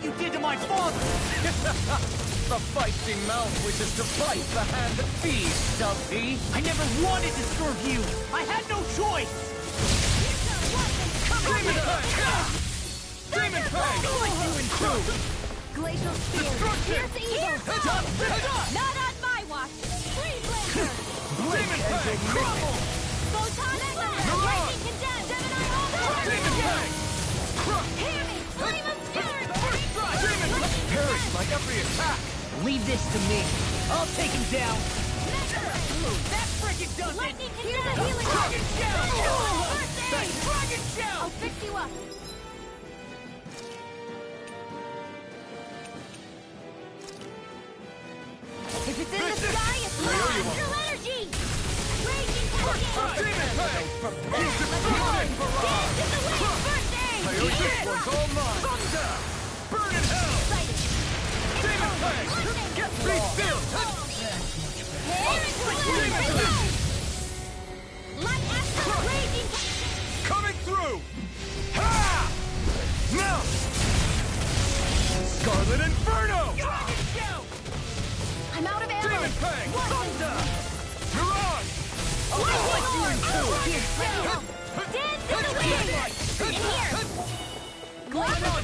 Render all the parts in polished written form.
you did to my father! The feisty mouth wishes to bite the hand that feeds, does he? I never wanted to serve you! I had no choice! Demon Fang! Demon Fang! Split you in two! Glacial spear. Destruction! Here's evil. Not on my watch. Free blazer. Demon Fang! Crumble! Photon lightning condemned. Gemini all Demon Fang! Hear me. Flame of fury. Demon Fang! Perish by every attack! Leave this to me. I'll take him down. That frickin' does it! Lightning condemned. Healing. Dragon Shell! First aid. Dragon Shell! I'll fix you up. If it's in the sky, it's astral energy! Raging cascade! Demon Fang! Dance in the wind! First aid! This one's all mine! Thunder! Burn in hell! Excited! Demon Fang! Get me still! Light astral raging! Coming through! Ha! Now! Scarlet Inferno! Dragon Shell! I'm out of ammo! Demon Fang! Thunder! Mirage! Lightning orb! Dance in the wind! In here! Glacial!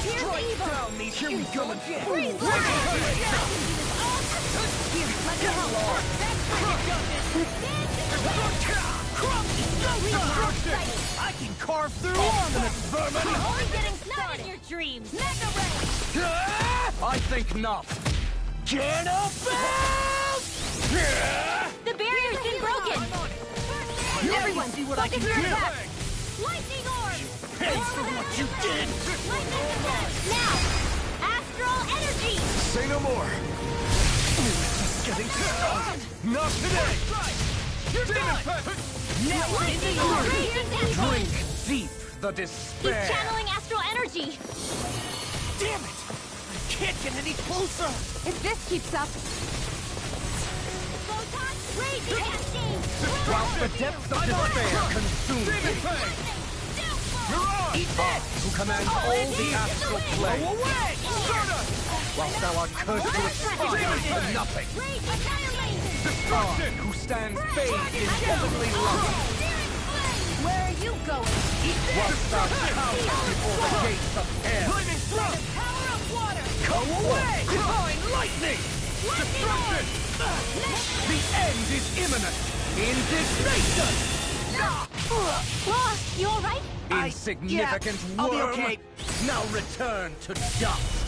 Here's evil! Down these, here we go again! Freeze Here, let me help! I can carve through armaments, vermin! Only getting started! Not in your dreams! Mega ray! I think not. Get up! The barrier's been broken! Everyone, see what I focus can your do. attack! Lightning orb! Pay for what you did! Lightning attack! Now! Astral energy! Say no more. Getting started. Not today. You're Demon done! Fang! Now we're in the Lightning orb! arena! Raging Drink evil! deep the He's despair. channeling astral energy! Damn it! I can't get any closer! If this keeps up... Photon raging cascade! While the depths of despair consume Demon me. Fang! Mirage! Eat that! Who commands all the astral plane. Go away! Stardust! Whilst thou art cursed to expire for nothing. Destruction! Who stands bathed in heavenly light. Where are you going? Whilst thou cowers before the gates of hell. Lightning thrust! Power of water! Go away! Divine lightning! Destruction! The end is imminent. Indignation! Lost! You alright? Insignificant yeah, I'll be worm! okay. Now return to dust!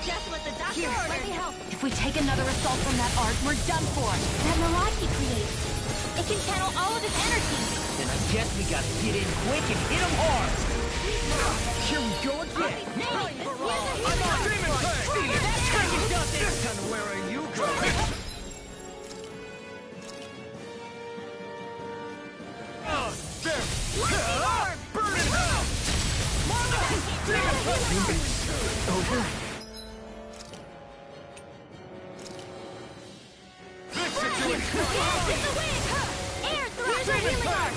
Just what the doctor ordered. Let me help. If we take another assault from that art, we're done for. That mirage he creates. It can channel all of his energy. Then I guess we gotta get in quick and hit him hard! Here we go again! I'm on Demon Fang! And where are you going? There! Burn in hell! Demon Fang! Over? This situation! Dance in the wind! Air through the healing arc!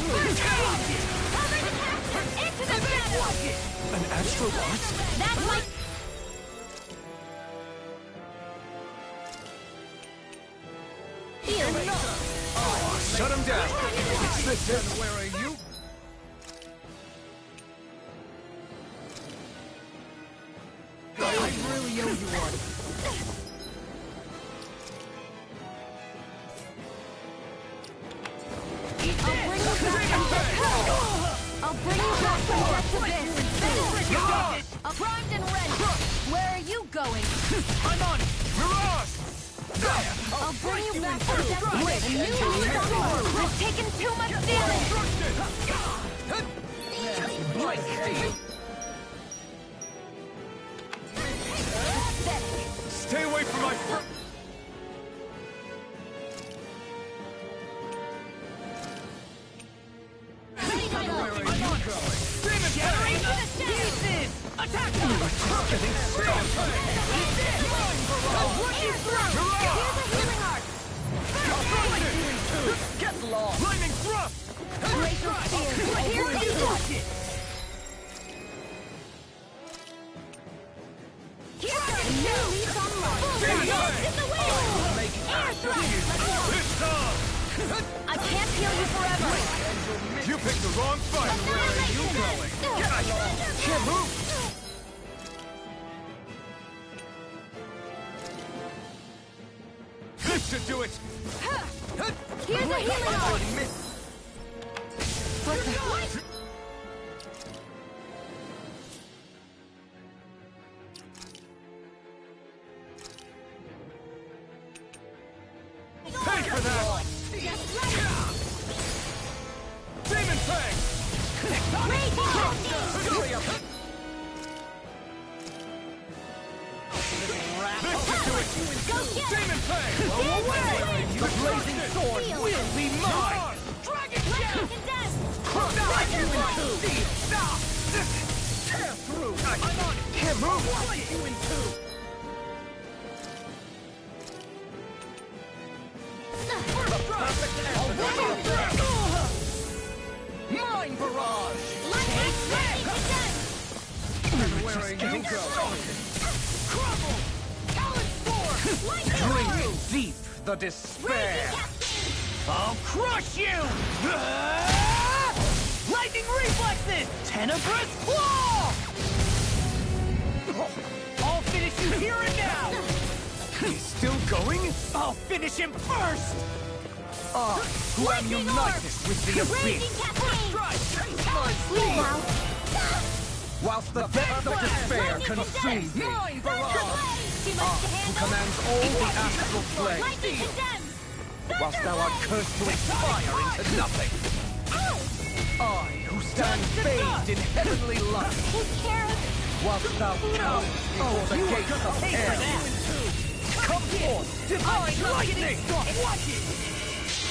First aid! Cover the captain! Into the shadows! An astral art? That's like... Heal. Shut him down! It's this and where are you? I really owe you one. I'll bring you back from death to this. Primed and ready. Where are you going? I'm on it! Mirage! I'll bring you back from death to this. A new leader. I've taken too much damage. Stay away from my fr- I can't heal you forever! You picked the wrong fight! Where are you going? Can't move! This should do it! Here's a healing arm! What the... Pay for that! Demon Fang! Hurry up! This should do it! Demon Fang! The blazing sword will be mine! Dragon Shell! Crush you in two! Tear through! I'm on it! Can't move! Split you in two! Mine barrage! Where are you going? Crumble! Talon Sword! Drink deep the despair! I'll crush you! Lightning reflexes! Tenebrous claw! I'll finish you here and now! He's still going? I'll finish him first! Who am united with the abyss! Whilst the depths of despair consume thee! Mine barrage! Who commands all the astral plane! Whilst thou art cursed to expire into nothing! I, who stand bathed in heavenly light! Whilst thou cowerest before the gates of hell! Come forth, divine lightning! Watch it!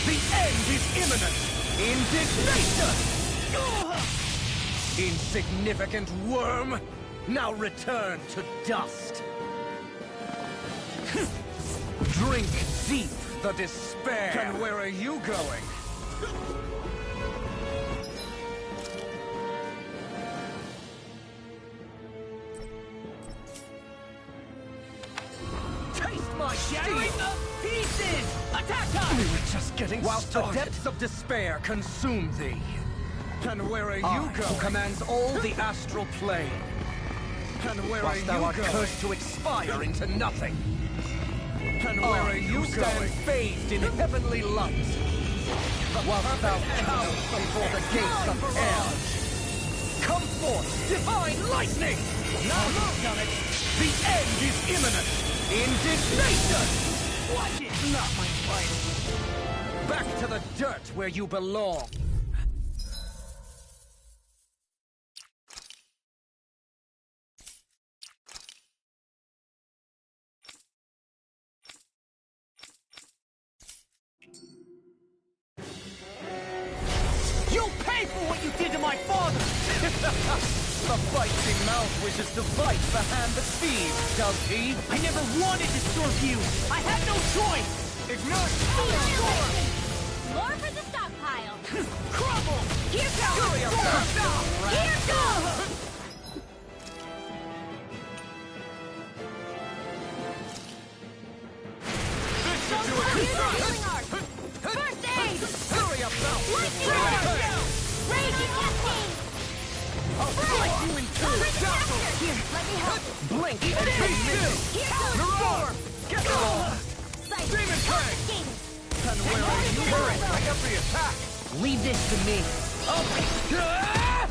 The end is imminent! Indignation! Insignificant worm! Now return to dust! Drink deep the despair! And where are you going? Taste my Shattering the pieces! Attack time! We were just getting Whilst started. the The depths of despair consume thee. And where are you going? Who commands all the astral plane. And where are you thou art cursed to expire into nothing. And where are you stand bathed in heavenly light. Whilst thou cowerest before the gates of hell. Come forth, divine lightning! Now look on it! The end is imminent! Indignation! Watch it! Not my fight! Back to the dirt where you belong! You'll pay for what you did to my father! The fighting mouth wishes to bite the hand that feeds, does he? I never wanted to serve you! I had no choice! Ignite! More for the stockpile. Crumble! Here goes! Hurry up now! Here goes! This should do it! Here's a healing art. First aid! Hurry up now! Lightning arm! Raging cascade! I'll split you in two! Here, let me help. Blink and be still! Here goes! Mirage! Get off! Sight. Demon Fang! Cascade. And where are you going? By every attack! Leave this to me.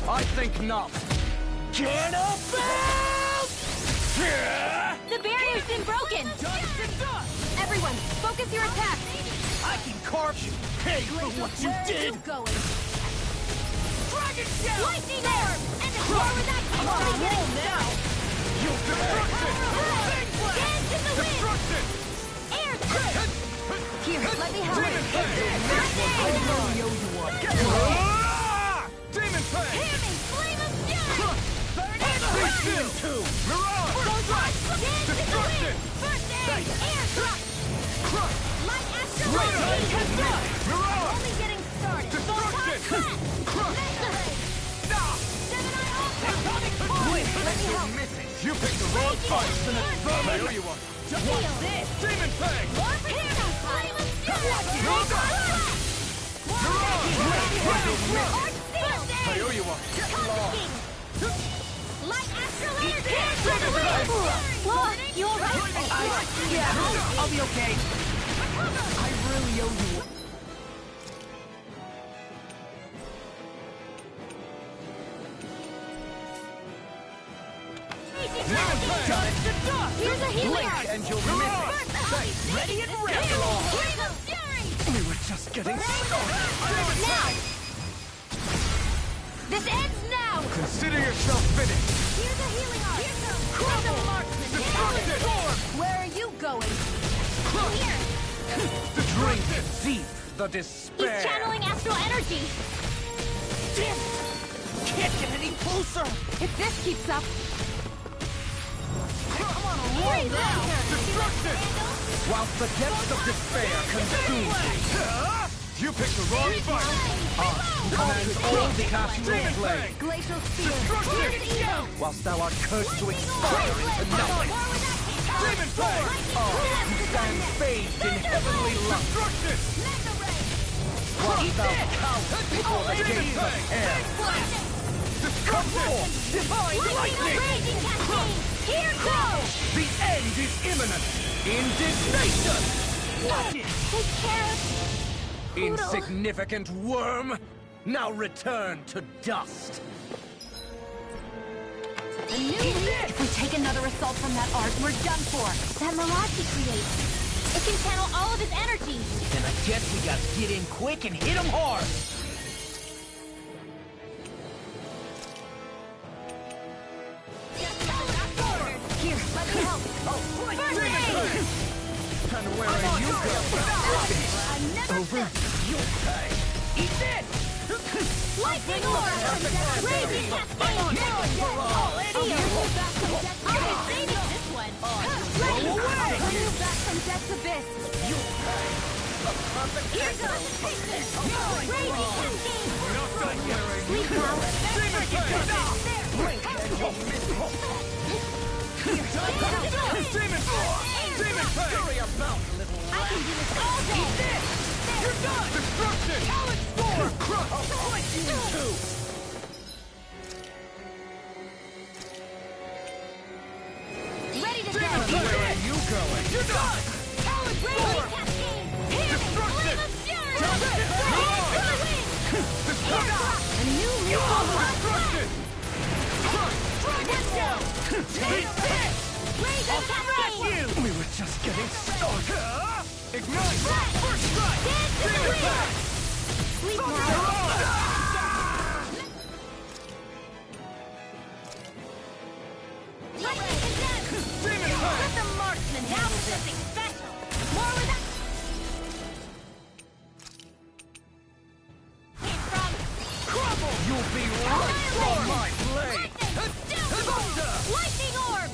I think not. The barrier's been broken! Everyone, focus your attack! I can carve you! Pay for what you did! Going. Dragon Shell! Lightning orb! And the war with that I'm on a roll now! You destruction! Dance in the wind! Destruction! Air strike! Here, let me help. Demon Fang! Demon Fang! Hamming flame of fury! Be still! Mirage! Dance in the Destruction! wind! First aid! Air drop! Crush! Light astral Mirage! Mirage! Only getting started! Destruction! Crush! Seven Eye Ultra! Wait, Let me help! You picked the wrong fight! There you are! Feel this! Demon Fang! More for here! Flame of fury! I owe you one. Get lost. Light astral energy! What? You alright? Yeah, I'll be okay. I really owe you. Here's a healing Blink art! and you'll miss it. Ready and ready. Here's a fury! We were just getting started. Now! This ends now! Consider yourself finished. Here's a healing art! Here's a marksman! Destruction! Where are you going? Here! Drink deep the He's despair. channeling astral energy! Damn! Can't get any closer. If this keeps up... I'm on a roll Freeze now. Destruction! Whilst the depths of despair consume thee. You picked the wrong fight. Commands all the astral plane. Glacial spear! Destruction! Here's evil! Whilst thou art cursed to expire into nothing. Demon Flame! You stand bathed in heavenly light. Destruction! Whilst thou cowers before the gates of hell. Come forth! Divine lightning! Here goes! The end is imminent! Indignation! Take care of... Insignificant worm! Now return to dust! A new lead. If we take another assault from that art, we're done for. That mirage he creates, it can channel all of his energy. Then I guess we gotta get in quick and hit him hard. Here, let me help. First aid! And where are you going? Another You pay. Eat this! lightning orb! Raging cascade! I'll be saving this one. Ready! I'll move back from death's abyss. You pay. Here goes! Raging cascade! Not done yet. Sleep now. Blink and you'll miss it. Demon Flame! Demon Flame! Hurry about, little I can do this all day. You're done! Destruction! Talent Storm! Crush! I'll slice you in two! Ready to go. Where are you going? You're done! Talent Raging Storm! cascade! Destruction! A new Destruction! Take this! Raging cascade! We were just getting started! Ignite! First strike! Dance to the wind! Sleep now. Lightning condensed! Let the marksman now for something special! More with that! Came from... Crumble! You'll be right from my blade! Thunder! Lightning orb!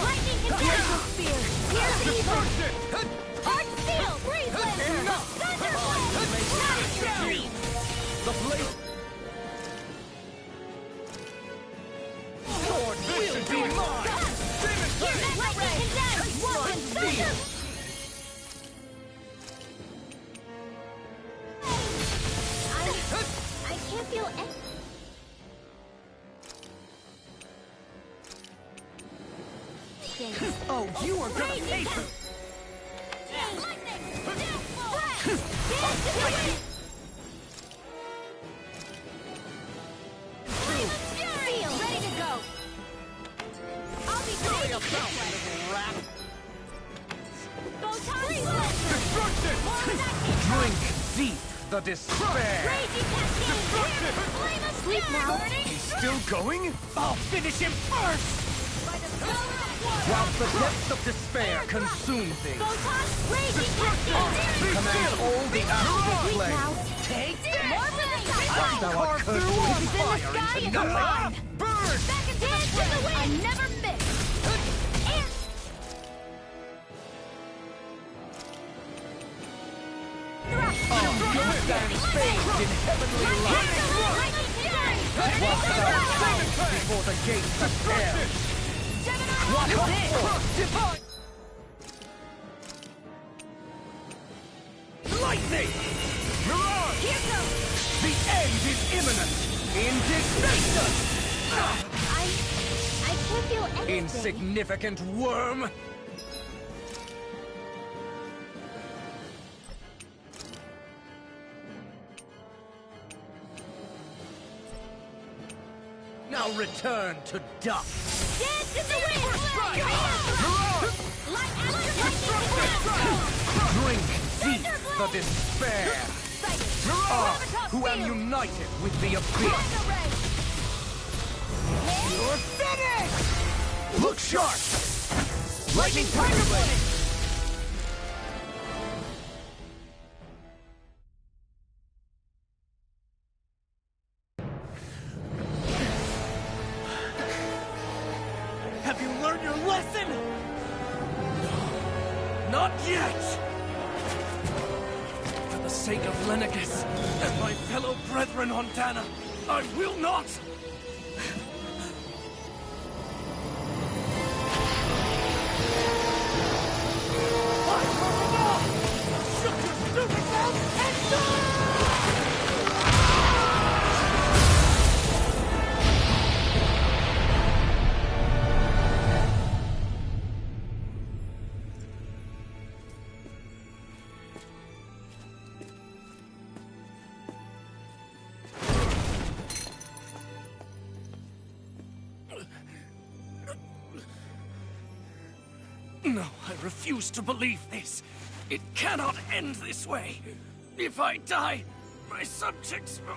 Lightning condensed spear! Here's evil! Arc steel! Breeze lancer! Enough! Thunderblade! Not in your dreams! The blade... Sword, this should be mine! Demon Flame! Lightning condensed! Walk in thunder! I can't feel any... Oh, you are gonna pay for... Ready to go. I'll be Hurry saving about, this little rat! Destruction! Drink deep the despair! Raging cascade! Flame of sleep now! He's still going? I'll finish him first! Whilst the depths of despair consume thee, Raging cascade! command all the astral Sleep plane. now! Take this! More from the side! Thou art cursed to Orbs in the expire sky into and nothing. beyond! Burn! Back into the wind! I never miss! Air! Thrust! You stand bathed in heavenly light. Whilst thou bows before the gates of hell. Come forth, divine! Lightning! Mirage! Here goes! The end is imminent! Indignation! I can't feel anything. Insignificant worm! Now return to dust! Dance in the wind! Drink deep the despair! Who am united with the abyss! You're finished! Look sharp! Lightning Tiger Blade! Have you learned your lesson? Not yet! For the sake of Lenegis and my fellow brethren on Dana, I will not! No, I refuse to believe this. It cannot end this way. If I die, my subjects will...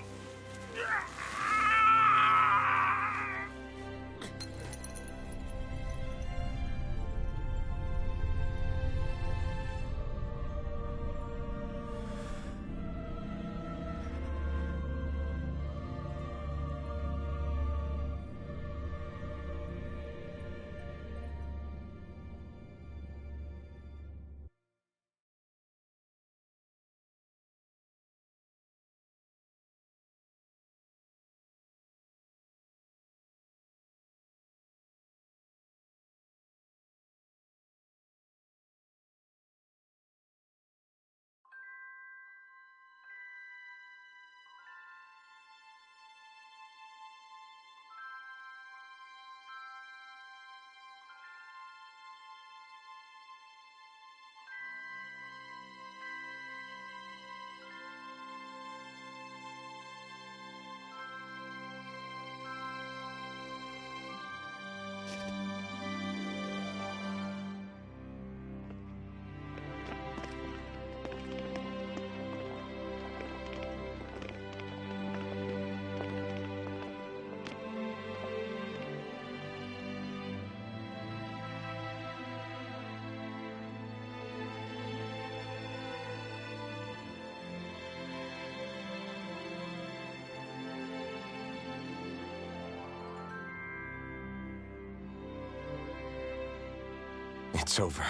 It's over.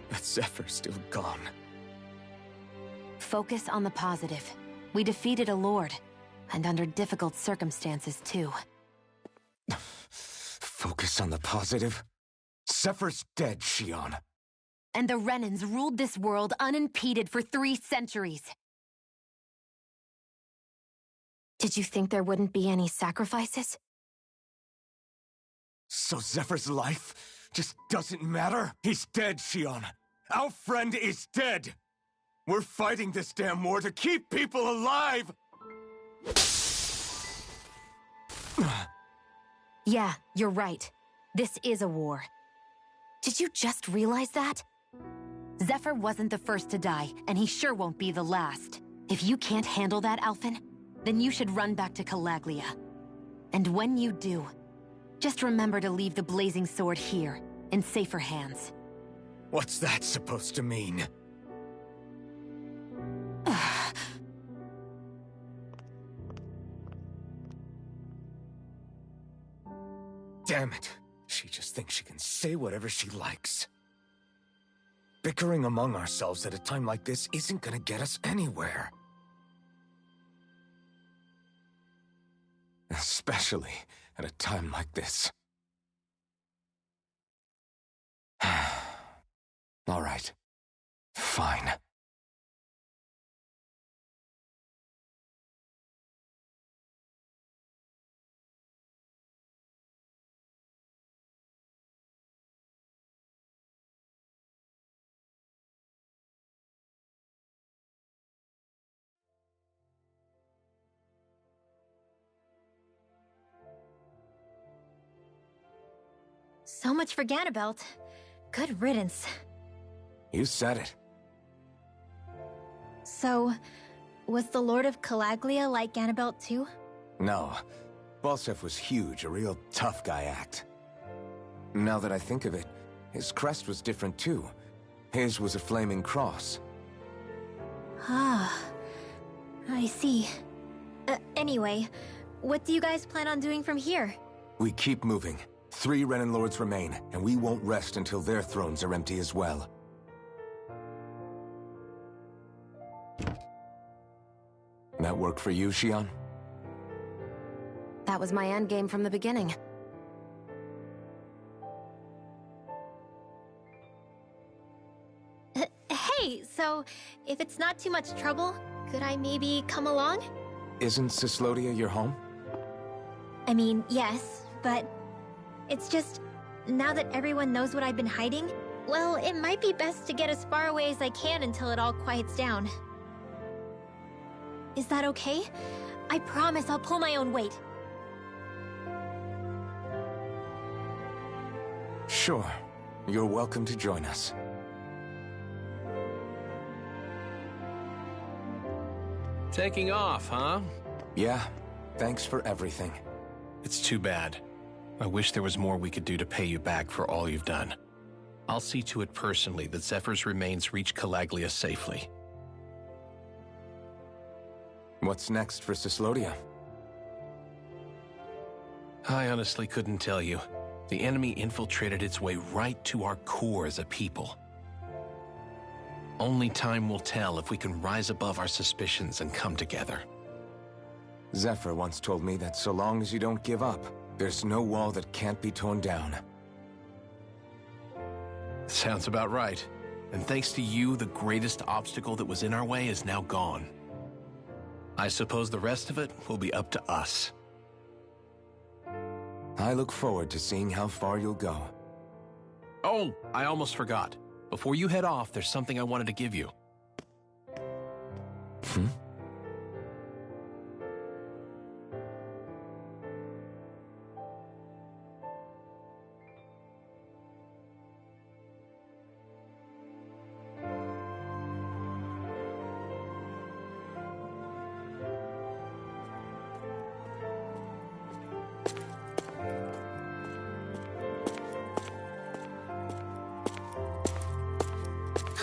But Zephyr's still gone. Focus on the positive. We defeated a lord, and under difficult circumstances, too. Focus on the positive? Zephyr's dead, Shion. And the Renans ruled this world unimpeded for 3 centuries. Did you think there wouldn't be any sacrifices? So Zephyr's life just doesn't matter? He's dead, Shion. Our friend is dead. We're fighting this damn war to keep people alive! Yeah, you're right. This is a war. Did you just realize that? Zephyr wasn't the first to die, and he sure won't be the last. If you can't handle that, Alphen, then you should run back to Calaglia. And when you do, just remember to leave the blazing sword here, in safer hands. What's that supposed to mean? Damn it. She just thinks she can say whatever she likes. Bickering among ourselves at a time like this isn't gonna get us anywhere. Especially at a time like this. All right. Fine. So much for Ganabelt. Good riddance. You said it. So, was the Lord of Calaglia like Ganabelt too? No. Balsef was huge, a real tough guy act. Now that I think of it, his crest was different too. His was a flaming cross. Ah, I see. Anyway, what do you guys plan on doing from here? We keep moving. 3 Renin Lords remain, and we won't rest until their thrones are empty as well. That work for you, Xion? That was my endgame from the beginning. Hey, so if it's not too much trouble, could I maybe come along? Isn't Cyslodia your home? I mean, yes, but it's just, now that everyone knows what I've been hiding, well, it might be best to get as far away as I can until it all quiets down. Is that okay? I promise I'll pull my own weight. Sure. You're welcome to join us. Taking off, huh? Yeah. Thanks for everything. It's too bad. I wish there was more we could do to pay you back for all you've done. I'll see to it personally that Zephyr's remains reach Calaglia safely. What's next for Cyslodia? I honestly couldn't tell you. The enemy infiltrated its way right to our core as a people. Only time will tell if we can rise above our suspicions and come together. Zephyr once told me that so long as you don't give up, there's no wall that can't be torn down. Sounds about right. And thanks to you, the greatest obstacle that was in our way is now gone. I suppose the rest of it will be up to us. I look forward to seeing how far you'll go. Oh, I almost forgot. Before you head off, there's something I wanted to give you. Hmm?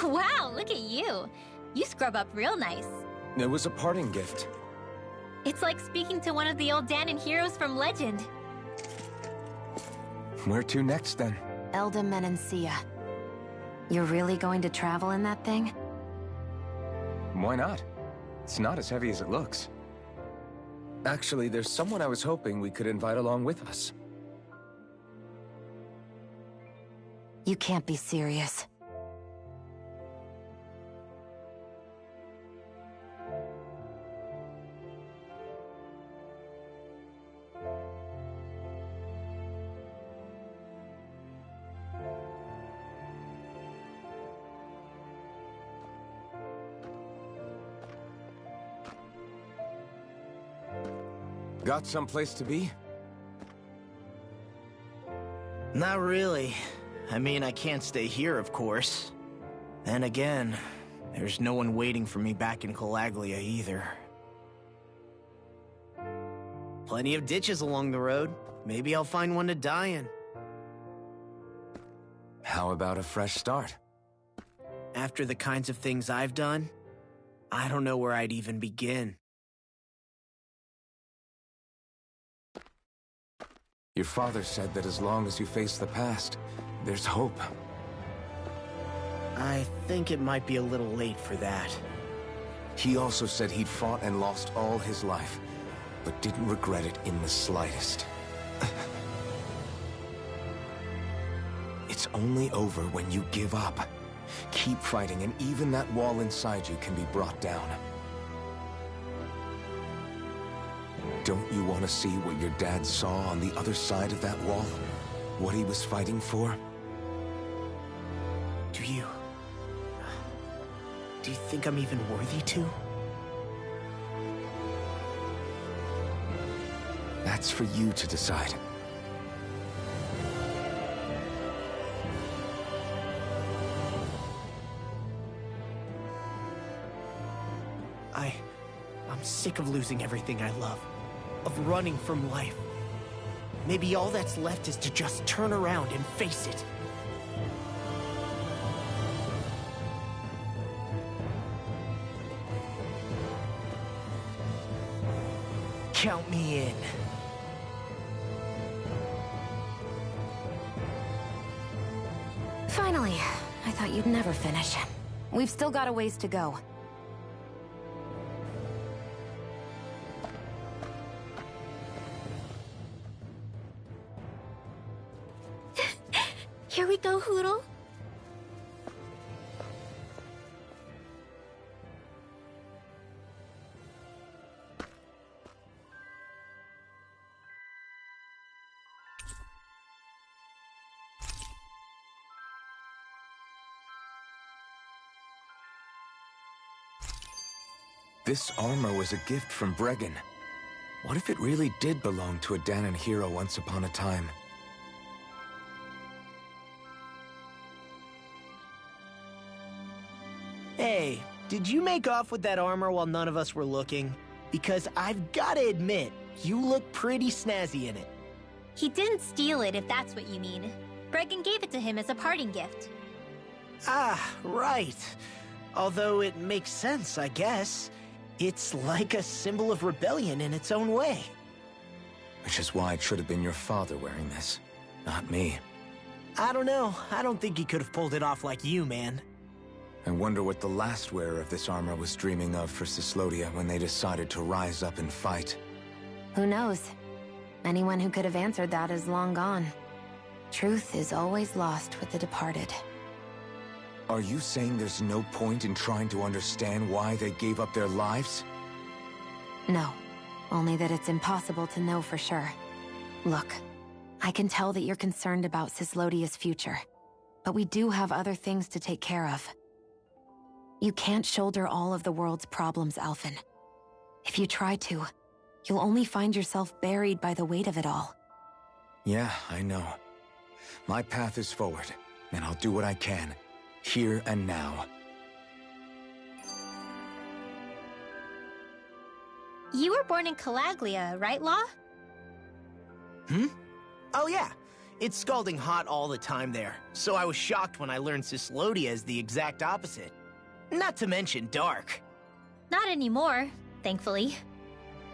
Wow, look at you. You scrub up real nice. It was a parting gift. It's like speaking to one of the old Danon heroes from Legend. Where to next, then? Elda Menancia. You're really going to travel in that thing? Why not? It's not as heavy as it looks. Actually, there's someone I was hoping we could invite along with us. You can't be serious. Got someplace to be? Not really. I mean, I can't stay here, of course. Then again, there's no one waiting for me back in Calaglia either. Plenty of ditches along the road. Maybe I'll find one to die in. How about a fresh start? After the kinds of things I've done, I don't know where I'd even begin. Your father said that as long as you face the past, there's hope. I think it might be a little late for that. He also said he'd fought and lost all his life, but didn't regret it in the slightest. It's only over when you give up. Keep fighting, and even that wall inside you can be brought down. Don't you want to see what your dad saw on the other side of that wall? What he was fighting for? Do you think I'm even worthy to? That's for you to decide. sick of losing everything I love, of running from life. Maybe all that's left is to just turn around and face it. Count me in. Finally, I thought you'd never finish. We've still got a ways to go. Here we go, Hoodle. This armor was a gift from Bregan. What if it really did belong to a Danon hero once upon a time? Hey, did you make off with that armor while none of us were looking? Because I've gotta admit, you look pretty snazzy in it. He didn't steal it, if that's what you mean. Bregan gave it to him as a parting gift. Ah, right. Although it makes sense, I guess. It's like a symbol of rebellion in its own way. Which is why it should have been your father wearing this, not me. I don't know. I don't think he could have pulled it off like you, man. I wonder what the last wearer of this armor was dreaming of for Cyslodia when they decided to rise up and fight. Who knows? Anyone who could have answered that is long gone. Truth is always lost with the departed. Are you saying there's no point in trying to understand why they gave up their lives? No, only that it's impossible to know for sure. Look, I can tell that you're concerned about Cyslodia's future, but we do have other things to take care of. You can't shoulder all of the world's problems, Alphen. If you try to, you'll only find yourself buried by the weight of it all. Yeah, I know. My path is forward, and I'll do what I can, here and now. You were born in Calaglia, right, Law? Oh yeah. It's scalding hot all the time there, so I was shocked when I learned Cyslodia is the exact opposite. Not to mention dark. Not anymore, thankfully.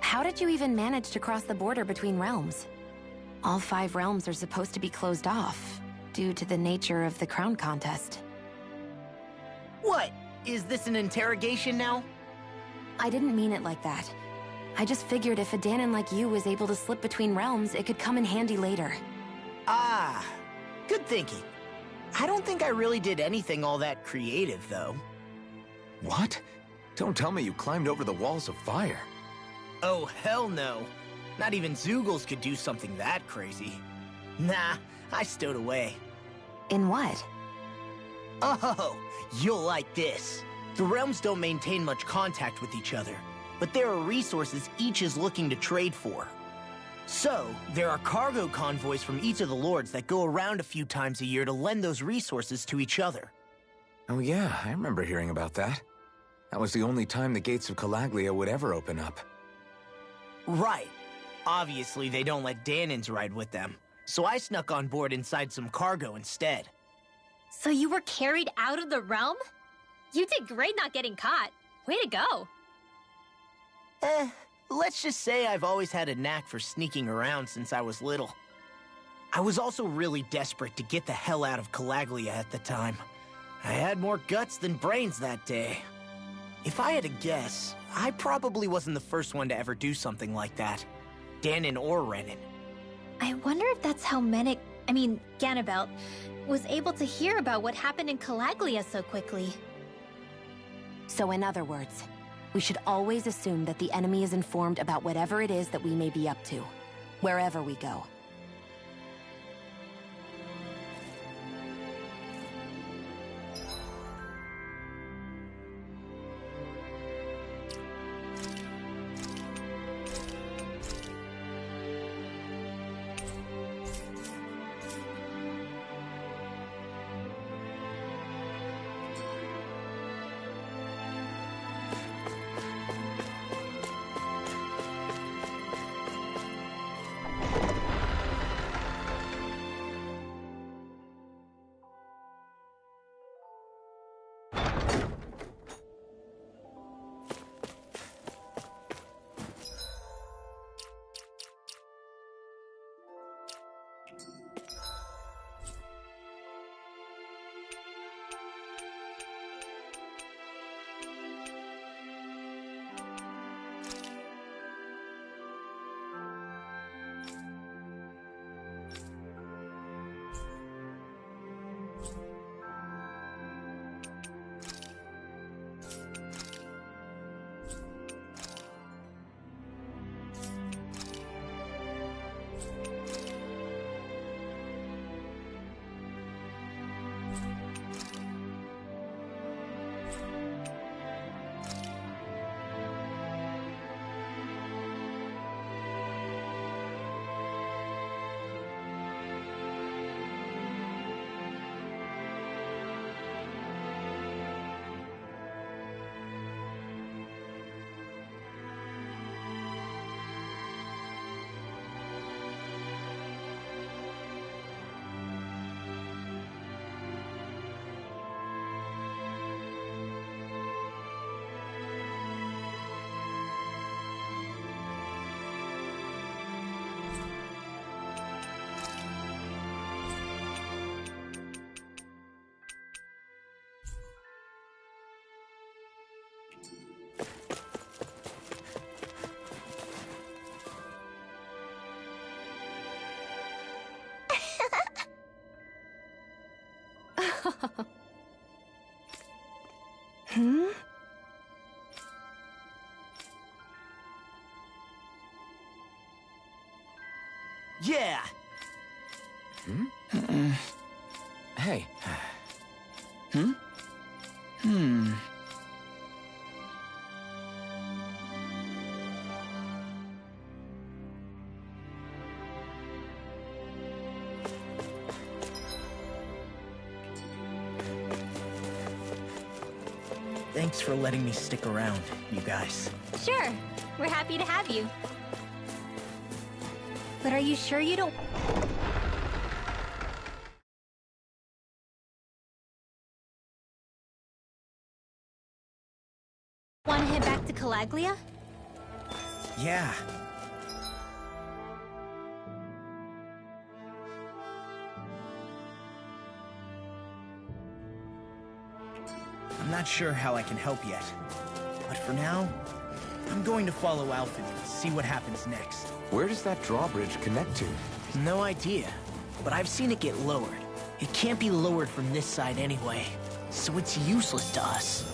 How did you even manage to cross the border between realms? All 5 realms are supposed to be closed off, due to the nature of the crown contest. What? Is this an interrogation now? I didn't mean it like that. I just figured if a Danon like you was able to slip between realms, it could come in handy later. Ah, good thinking. I don't think I really did anything all that creative, though. What? Don't tell me you climbed over the walls of fire. Oh, hell no. Not even Zeugles could do something that crazy. Nah, I stowed away. In what? Oh, you'll like this. The realms don't maintain much contact with each other, but there are resources each is looking to trade for. So, there are cargo convoys from each of the lords that go around a few times a year to lend those resources to each other. Oh yeah, I remember hearing about that. That was the only time the gates of Calaglia would ever open up. Right. Obviously, they don't let Danons ride with them, so I snuck on board inside some cargo instead. So you were carried out of the realm? You did great not getting caught. Way to go. Let's just say I've always had a knack for sneaking around since I was little. I was also really desperate to get the hell out of Calaglia at the time. I had more guts than brains that day. If I had to guess, I probably wasn't the first one to ever do something like that. Danon or Renan. I wonder if that's how Ganabelt, was able to hear about what happened in Calaglia so quickly. So in other words, we should always assume that the enemy is informed about whatever it is that we may be up to, wherever we go. Yeah! Hey. Thanks for letting me stick around, you guys. Sure, we're happy to have you. But are you sure you don't... want to head back to Calaglia? Yeah. I'm not sure how I can help yet. But for now, I'm going to follow Alfred and see what happens next. Where does that drawbridge connect to? No idea, but I've seen it get lowered. It can't be lowered from this side anyway, so it's useless to us.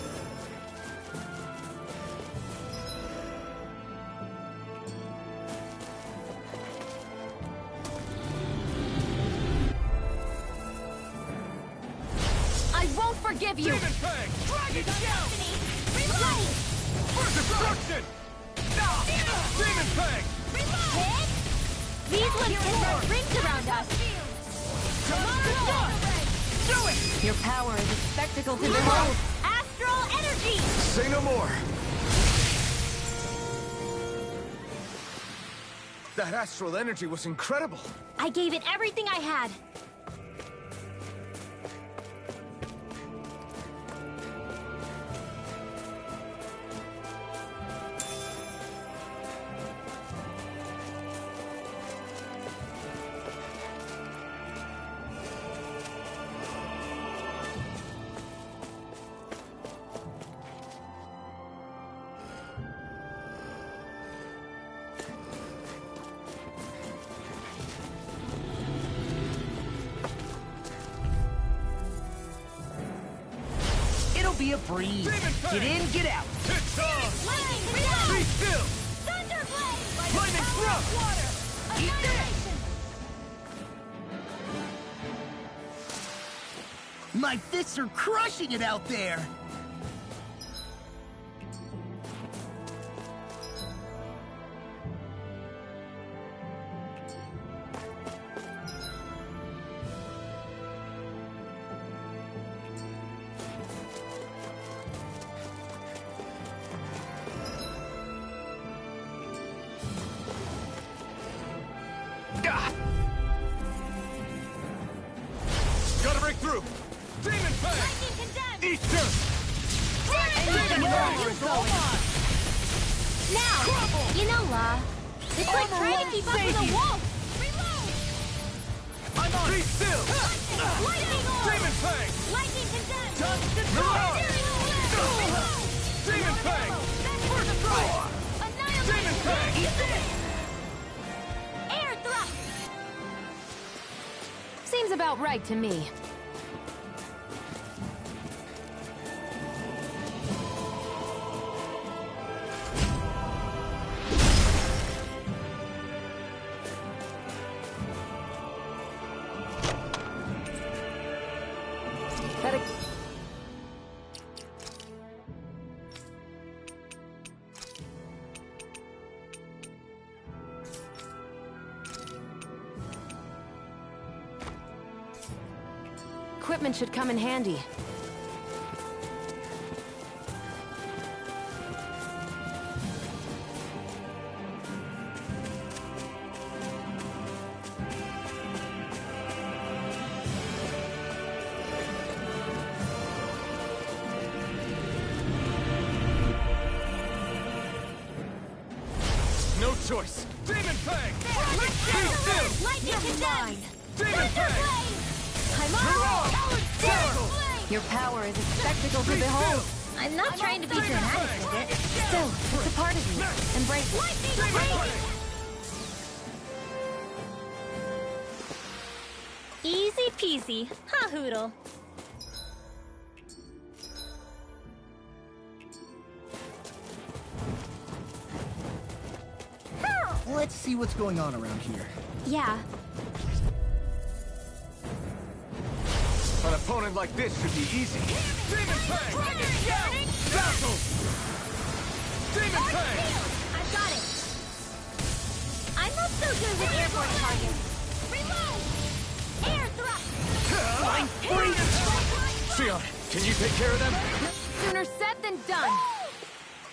I won't forgive you! Demon Fang! Dragon Shout! Reload! For destruction! Demon Fang! Reload! These ones can run rings around us! Do it! Your power is a spectacle to behold! Astral energy! Say no more! That astral energy was incredible! I gave it everything I had. Be a breeze. Get in, get out. It's on! Lightning Be Blade! still! Thunderblade! Lightning thrust! Water! Annihilation! My fists are crushing it out there. Gotta break through! Demon Fang! Lightning condemned! Eastern! Dragon Shout! Now! You know, La, it's like trying to keep up with a wolf! Reload! I'm on! Be still! Lightning Orb! Demon Fang! Lightning condemned! Mirage! Reload! Demon Fang! First strike! Demon Fang! Air thrust! Seems about right to me. Equipment should come in handy. No choice! Demon Fang! Be still! Lightning condemned! Demon Fang! I'm on! Mirage! Your power is a spectacle to behold. I'm not trying to be dramatic with it. Still, it's a part of you. Embrace it. Lightning blade! Easy peasy, ha Hoodle. Let's see what's going on around here. Yeah. An opponent like this should be easy. Demon Fang! Battle! Demon Fang! I've got it. I'm not so good with airborne targets. Reload! Air thrust! Fine! Freeze! Sion, can you take care of them? Sooner said than done.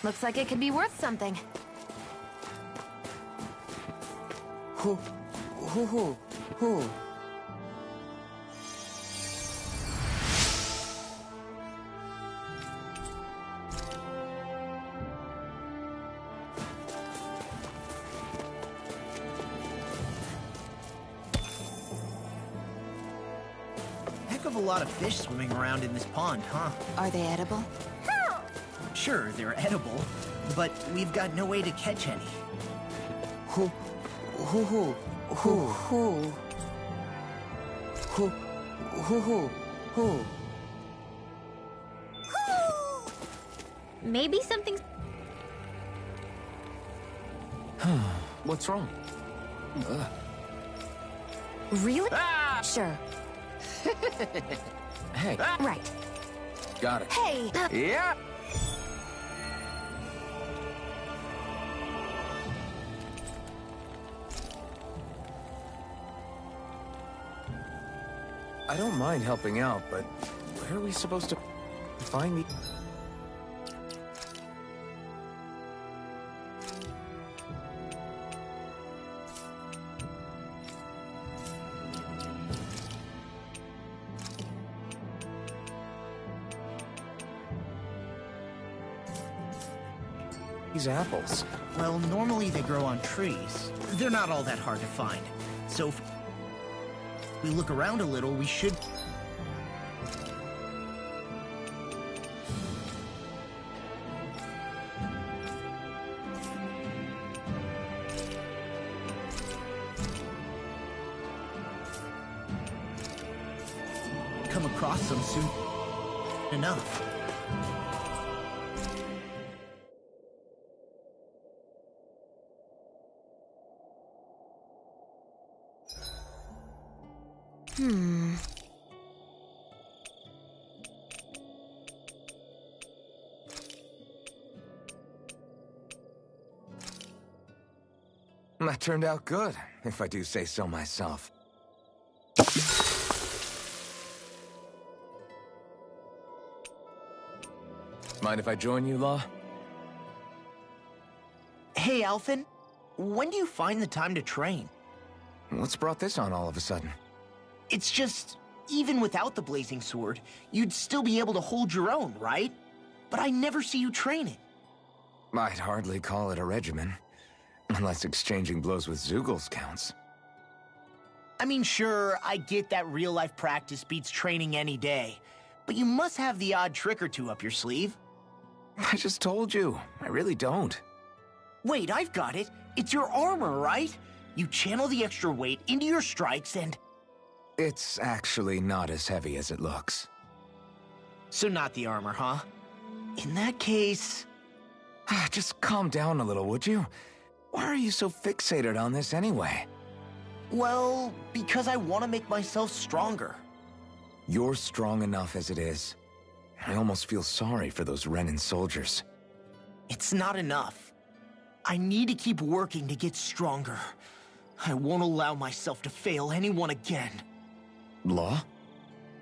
Looks like it could be worth something. Who? Heck of a lot of fish swimming around in this pond, huh? Are they edible? Sure, they're edible, but we've got no way to catch any. Who? Maybe something's... What's wrong? Really? Sure. Hey, Right. got it. Hey! Yeah! I don't mind helping out, but where are we supposed to find the... these apples? Well, normally they grow on trees. They're not all that hard to find. So if we look around a little, we should... come across them soon enough. That turned out good, if I do say so myself. Mind if I join you, Law? Hey, Alphen, when do you find the time to train? What's brought this on all of a sudden? It's just, even without the blazing sword, you'd still be able to hold your own, right? But I never see you training. I'd hardly call it a regimen. Unless exchanging blows with Zeugles counts. I mean, sure, I get that real-life practice beats training any day. But you must have the odd trick or two up your sleeve. I just told you, I really don't. Wait, I've got it. It's your armor, right? You channel the extra weight into your strikes and... It's actually not as heavy as it looks. So not the armor, huh? In that case... Just calm down a little, would you? Why are you so fixated on this anyway? Well, because I want to make myself stronger. You're strong enough as it is. I almost feel sorry for those Renan soldiers. It's not enough. I need to keep working to get stronger. I won't allow myself to fail anyone again. Law?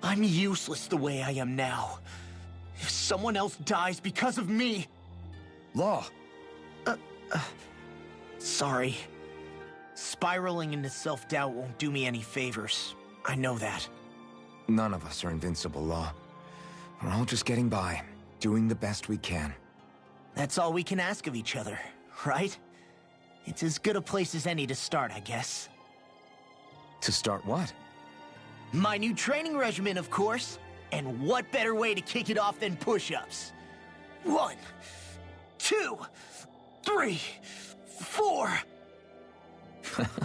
I'm useless the way I am now. If someone else dies because of me... Law! Sorry. Spiraling into self-doubt won't do me any favors. I know that. None of us are invincible, Law. We're all just getting by, doing the best we can. That's all we can ask of each other, right? It's as good a place as any to start, I guess. To start what? My new training regimen, of course. And what better way to kick it off than push-ups? 1, 2, 3, 4...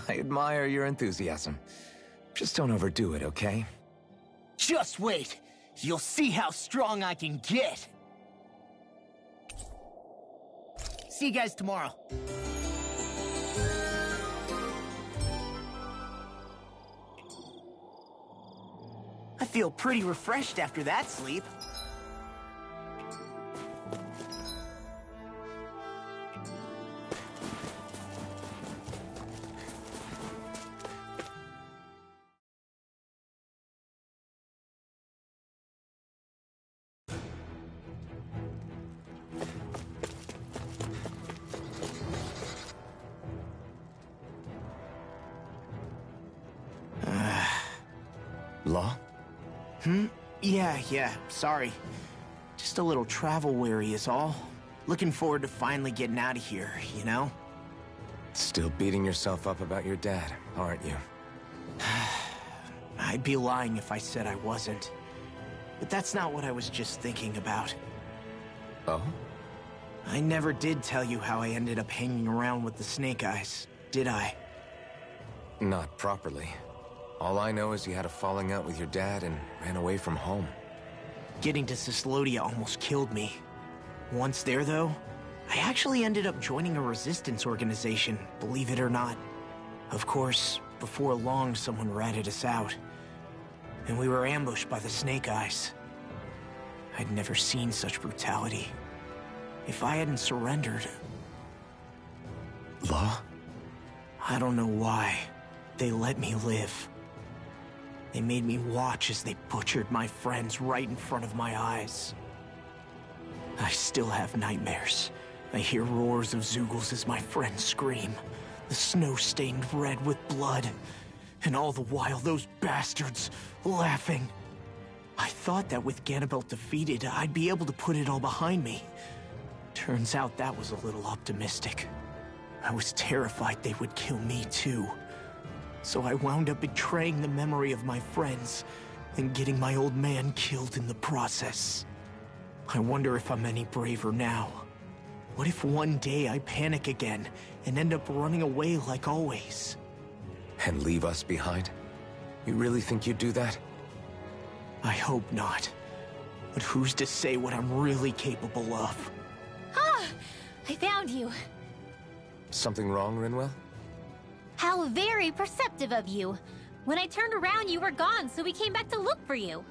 I admire your enthusiasm. Just don't overdo it, okay? Just wait. You'll see how strong I can get. See you guys tomorrow. feel pretty refreshed after that sleep. Law? Yeah, sorry. Just a little travel weary is all. Looking forward to finally getting out of here, you know? Still beating yourself up about your dad, aren't you? I'd be lying if I said I wasn't. But that's not what I was just thinking about. Oh? I never did tell you how I ended up hanging around with the Snake Eyes, did I? Not properly. All I know is you had a falling out with your dad and ran away from home. Getting to Cislodia almost killed me. Once there, though, I actually ended up joining a resistance organization, believe it or not. Of course, before long, someone ratted us out. And we were ambushed by the Snake Eyes. I'd never seen such brutality. If I hadn't surrendered... Law? I don't know why. They let me live. They made me watch as they butchered my friends right in front of my eyes. I still have nightmares. I hear roars of Zeugles as my friends scream. The snow stained red with blood. And all the while, those bastards laughing. I thought that with Ganabelt defeated, I'd be able to put it all behind me. Turns out that was a little optimistic. I was terrified they would kill me too. So I wound up betraying the memory of my friends and getting my old man killed in the process. I wonder if I'm any braver now. What if one day I panic again and end up running away like always? And leave us behind? You really think you'd do that? I hope not. But who's to say what I'm really capable of? Ah! I found you. Something wrong, Rinwell? How very perceptive of you. When I turned around, you were gone, so we came back to look for you.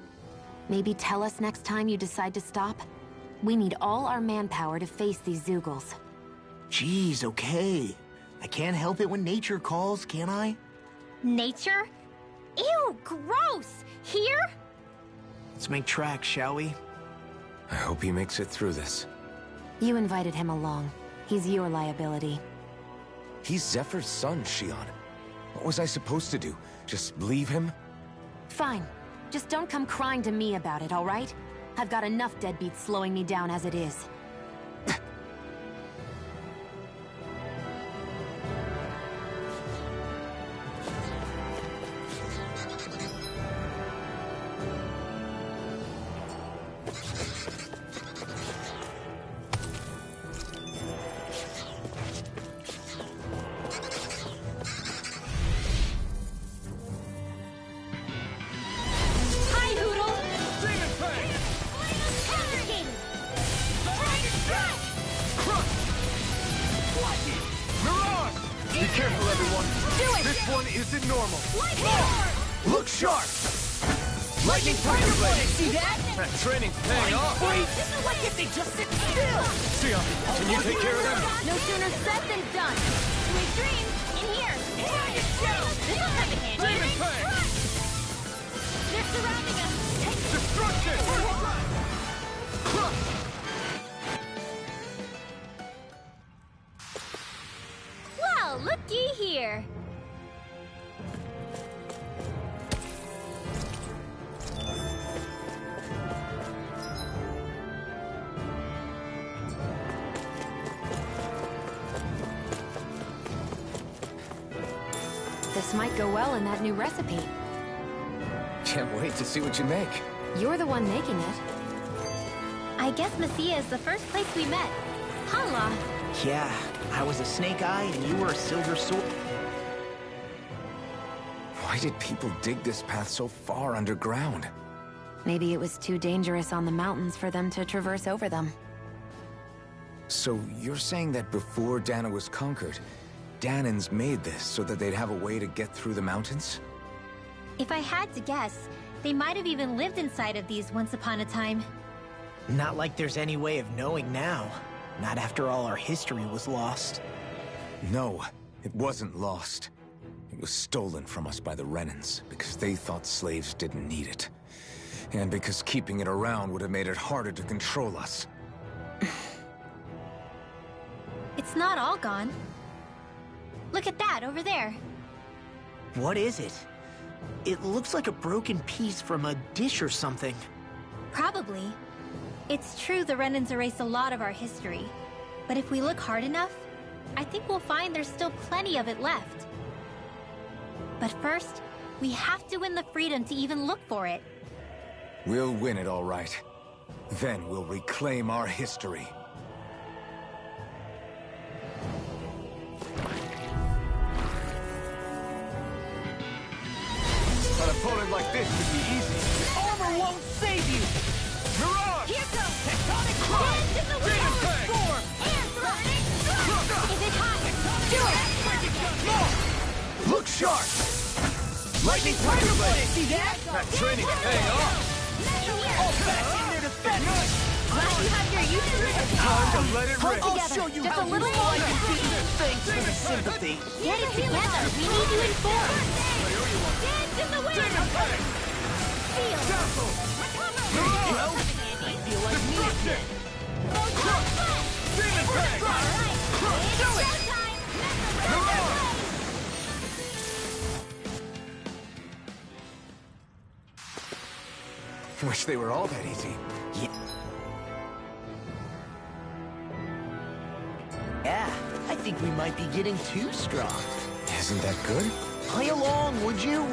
Maybe tell us next time you decide to stop? We need all our manpower to face these Zeugles. Jeez, okay. I can't help it when nature calls, can I? Nature? Ew, gross! Here? Let's make tracks, shall we? I hope he makes it through this. You invited him along. He's your liability. He's Zephyr's son, Shion. What was I supposed to do? Just leave him? Fine. Just don't come crying to me about it, all right? I've got enough deadbeats slowing me down as it is. Be careful, everyone. Do it! This one isn't normal. Lightning! Look sharp! Lightning Tiger Blade! See that? That training's paying off. This is like if they just sit still! Sion, can you take care of them? No sooner said than done. Sweet dreams, in here. This'll come in handy. Demon Fang! They're surrounding us. Destruction! Well, looky here. This might go well in that new recipe. Can't wait to see what you make. You're the one making it. I guess Messia is the first place we met. Hanla. Yeah, I was a Snake Eye and you were a Silver Sword. Why did people dig this path so far underground? Maybe it was too dangerous on the mountains for them to traverse over them. So you're saying that before Dana was conquered, Danans made this so that they'd have a way to get through the mountains? If I had to guess, They might have even lived inside of these once upon a time. Not like there's any way of knowing now. Not after all our history was lost. No, it wasn't lost. It was stolen from us by the Renans because they thought slaves didn't need it. And because keeping it around would have made it harder to control us. It's not all gone. Look at that over there. What is it? It looks like a broken piece from a dish or something. Probably. It's true the Renans erased a lot of our history. But if we look hard enough, I think we'll find there's still plenty of it left. But first, we have to win the freedom to even look for it. We'll win it all right. Then we'll reclaim our history. An opponent like this would be easy. Armor won't save you! Mirage! Here goes! Tectonic crush! Hands in the wind! Storm! And thrust! Is it hot? Do it! Look sharp! Lightning Tiger Blade! See that? That training is paying off! All back in there to finish! Glad you have your uses. Time to let it rip! I'll show you Just how a little you more. like it, Pete. Thanks for the sympathy. Get it together. We need you informed. Dance in the wind. Feel. Well, I feel like me again. Do it. Wish they were all that easy. Yeah, I think we might be getting too strong. Isn't that good? Play along, would you?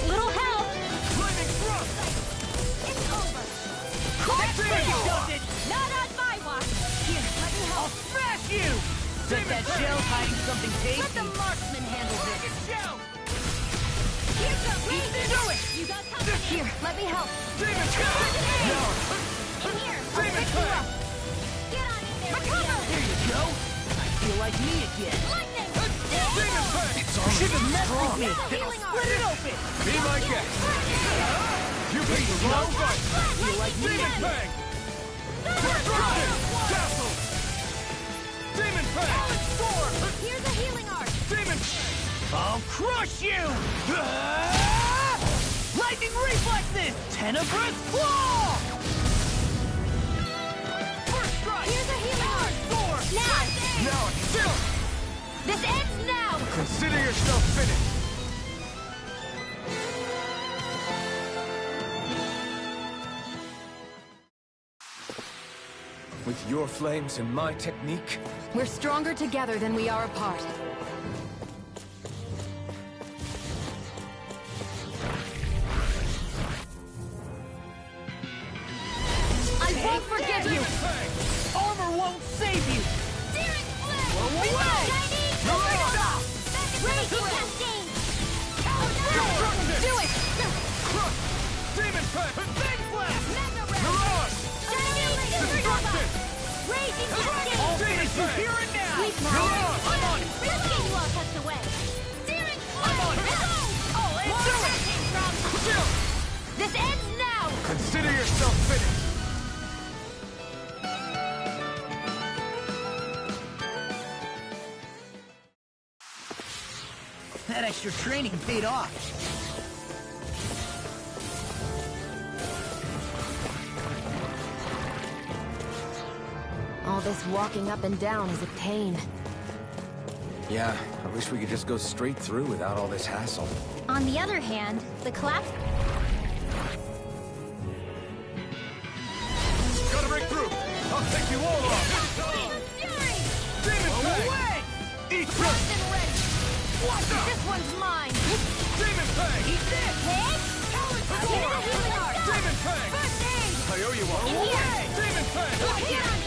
Little help. It's over. Not on my watch. Here, let me help. Smash you! Bet that shell's hiding something tasty. Let the marksman handle this. Here comes Raven. Do it! You got company. Here, let me help. No! In here, I'll pick you up. Get on in there. There you go. I feel like me again. Lightning. Should have messed with me. Healing arm. Split it open. Be my guest! You picked the wrong fight! Feel like me again. Demon Fang! Here's a healing arm. Demon! I'll crush you! Lightning reflexes! Tenebrous claw! First strike! Here's a healing arm. Now. Now it's still! This ends now. Consider yourself finished! With your flames and my technique, We're stronger together than we are apart. I won't forgive you! Armor won't save you! Searing flame. Away! Chinese supernova. Raging cascade. Do it! Demon Fang! Mega ray. Mirage! Chinese supernova. Raging cascade. I'll finish you here and now! Weak now. I'm on it! Risking wall cuts away. Searing flame. I'm on it! Oh, let's do it! Still! This ends now. Consider yourself finished! That extra training paid off. All this walking up and down is a pain. Yeah, I wish we could just go straight through without all this hassle. On the other hand, the collapse. Gotta break through! I'll take you all on! Demon Fang! Away! Eat Frost this! and ready. Watch it. This one's mine. Demon Fang! Eat this! Hit. Get a healing arm. Demon Fang! First aid. I owe you one. In here. Demon Fang! Get on it.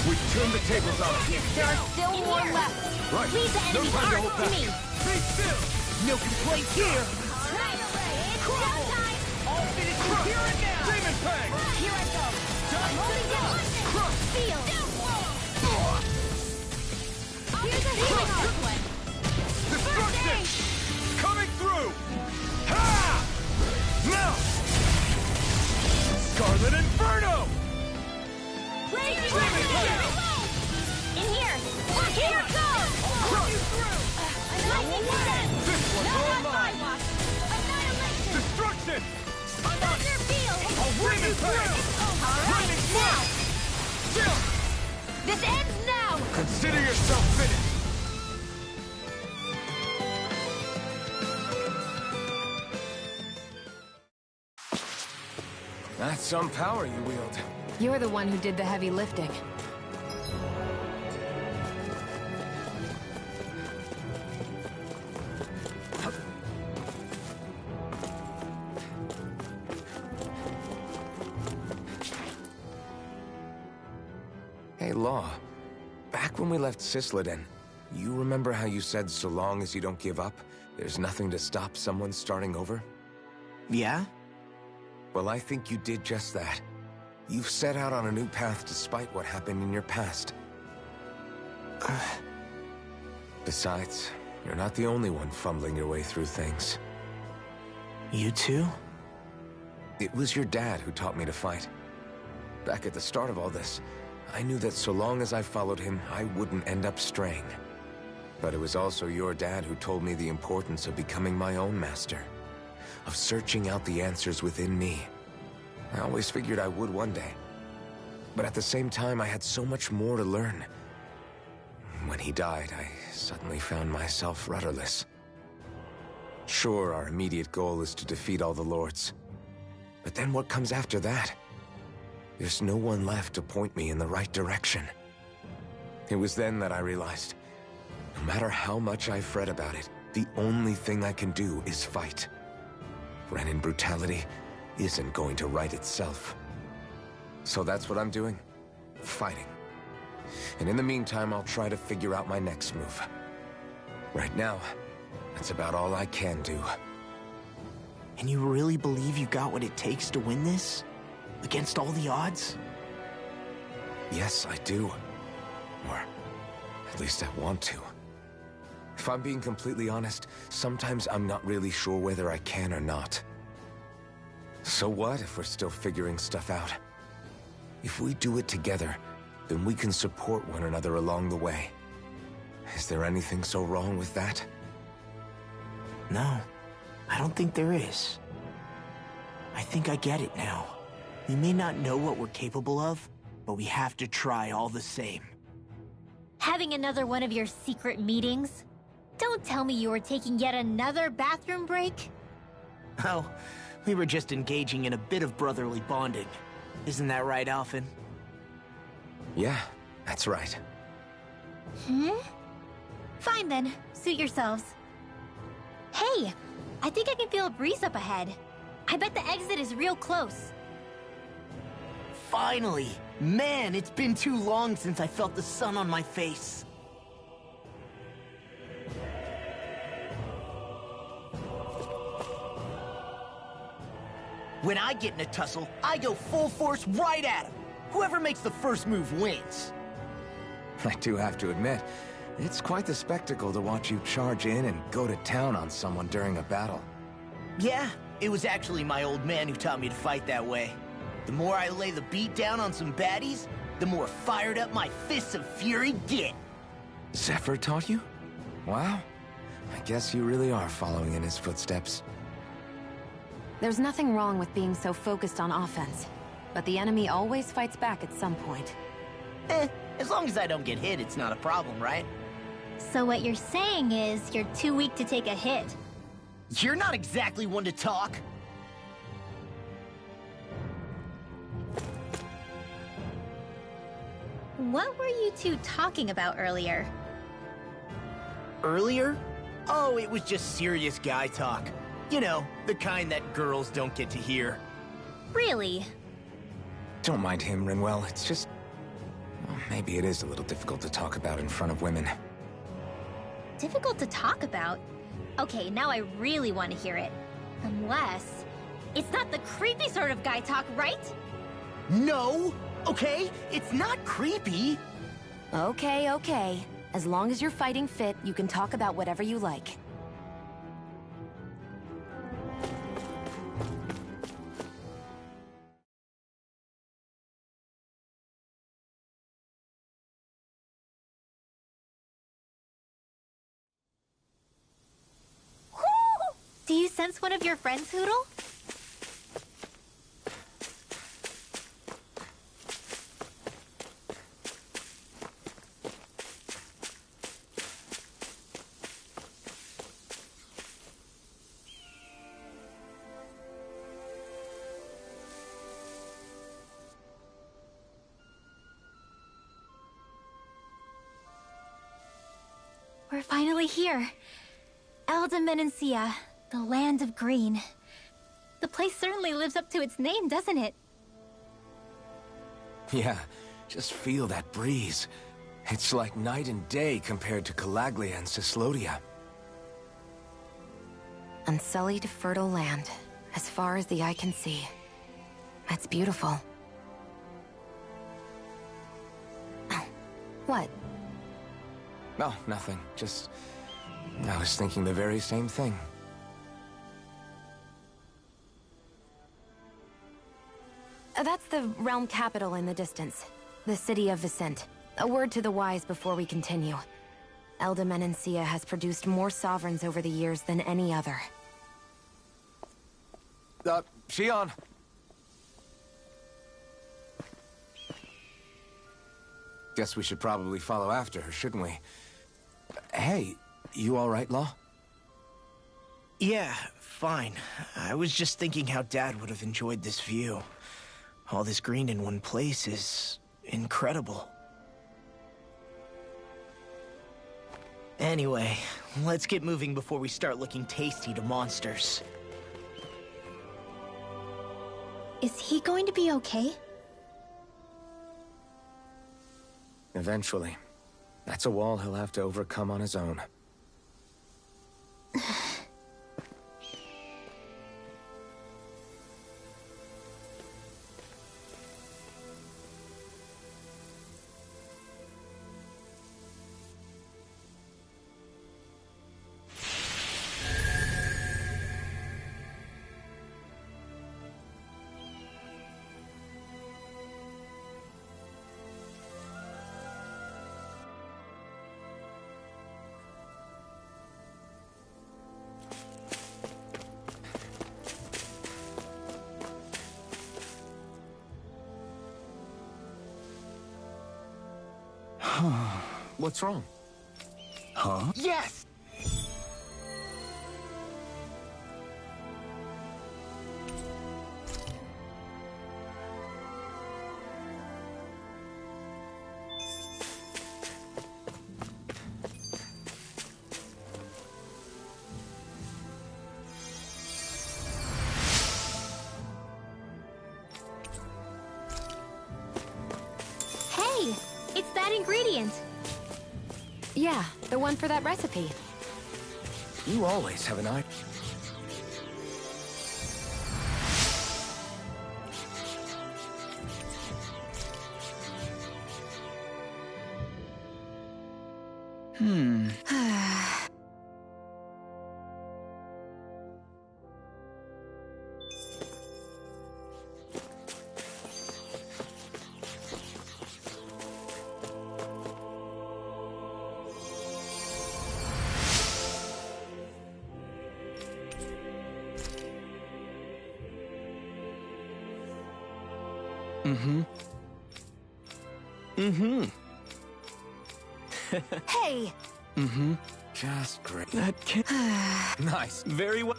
With There are still more left. Right. Leave the enemy arms to me. Be still! No complaints here! All finish you here and now! Demon Fang! Here I go. I'm holding down. Feel. Here's a healing arc. Destruction! Coming through! Ha! Now! Scarlet Inferno! Demon Fang! In here. Here it goes. Lightning descent. This one's Not all on my mine! watch. Annihilation. Destruction! Thunder field. I'll bring you through! Lightning Now. Still! This ends now. Consider yourself finished! That's some power you wield. You're the one who did the heavy lifting. Hey, Law. Back when we left Cisleden, you remember how you said so long as you don't give up, there's nothing to stop someone starting over? Yeah? Well, I think you did just that. You've set out on a new path despite what happened in your past. Besides, you're not the only one fumbling your way through things. You too? It was your dad who taught me to fight. Back at the start of all this, I knew that so long as I followed him, I wouldn't end up straying. But it was also your dad who told me the importance of becoming my own master, of searching out the answers within me. I always figured I would one day. But at the same time, I had so much more to learn. When he died, I suddenly found myself rudderless. Sure, our immediate goal is to defeat all the lords. But then what comes after that? There's no one left to point me in the right direction. It was then that I realized, no matter how much I fret about it, the only thing I can do is fight. Renin brutality isn't going to right itself. So that's what I'm doing. Fighting. And in the meantime, I'll try to figure out my next move. Right now, that's about all I can do. And you really believe you got what it takes to win this? Against all the odds? Yes, I do. Or at least I want to. If I'm being completely honest, sometimes I'm not really sure whether I can or not. So what if we're still figuring stuff out? If we do it together, then we can support one another along the way. Is there anything so wrong with that? No, I don't think there is. I think I get it now. We may not know what we're capable of, but we have to try all the same. Having another one of your secret meetings? Don't tell me you were taking yet another bathroom break? Oh, we were just engaging in a bit of brotherly bonding. Isn't that right, Alphen? Yeah, that's right. Fine then, suit yourselves. Hey, I think I can feel a breeze up ahead. I bet the exit is real close. Finally! Man, it's been too long since I felt the sun on my face. When I get in a tussle, I go full force right at him. Whoever makes the first move wins. I do have to admit, it's quite the spectacle to watch you charge in and go to town on someone during a battle. Yeah, it was actually my old man who taught me to fight that way. The more I lay the beat down on some baddies, the more fired up my fists of fury get. Zephyr taught you? Wow. I guess you really are following in his footsteps. There's nothing wrong with being so focused on offense, but the enemy always fights back at some point. As long as I don't get hit, it's not a problem, right? So what you're saying is you're too weak to take a hit. You're not exactly one to talk. What were you two talking about earlier? Earlier? Oh, it was just serious guy talk. You know, the kind that girls don't get to hear. Really? Don't mind him, Rinwell. It's just... maybe it is a little difficult to talk about in front of women. Difficult to talk about? Okay, now I really want to hear it. Unless... it's not the creepy sort of guy talk, right? No! Okay? It's not creepy! Okay, okay. As long as you're fighting fit, you can talk about whatever you like. Do you sense one of your friends, Hoodle? We're finally here. Elda Menancia, the land of green. The place certainly lives up to its name, doesn't it? Yeah, just feel that breeze. It's like night and day compared to Calaglia and Cyslodia. Unsullied, fertile land, as far as the eye can see. That's beautiful. Oh, what? Oh, nothing. Just... I was thinking the very same thing. That's the realm capital in the distance. The city of Vicent. A word to the wise before we continue. Elda Menancia has produced more sovereigns over the years than any other. Shion! Guess we should probably follow after her, shouldn't we? Hey, you alright, Law? Yeah, fine. I was just thinking how Dad would have enjoyed this view. All this green in one place is... incredible. Anyway, let's get moving before we start looking tasty to monsters. Is he going to be okay? Eventually. That's a wall he'll have to overcome on his own. What's wrong? Huh? Yes! Hey! It's that ingredient! Yeah, the one for that recipe. You always have an eye. Hey! Just great. That can... Nice. Very well...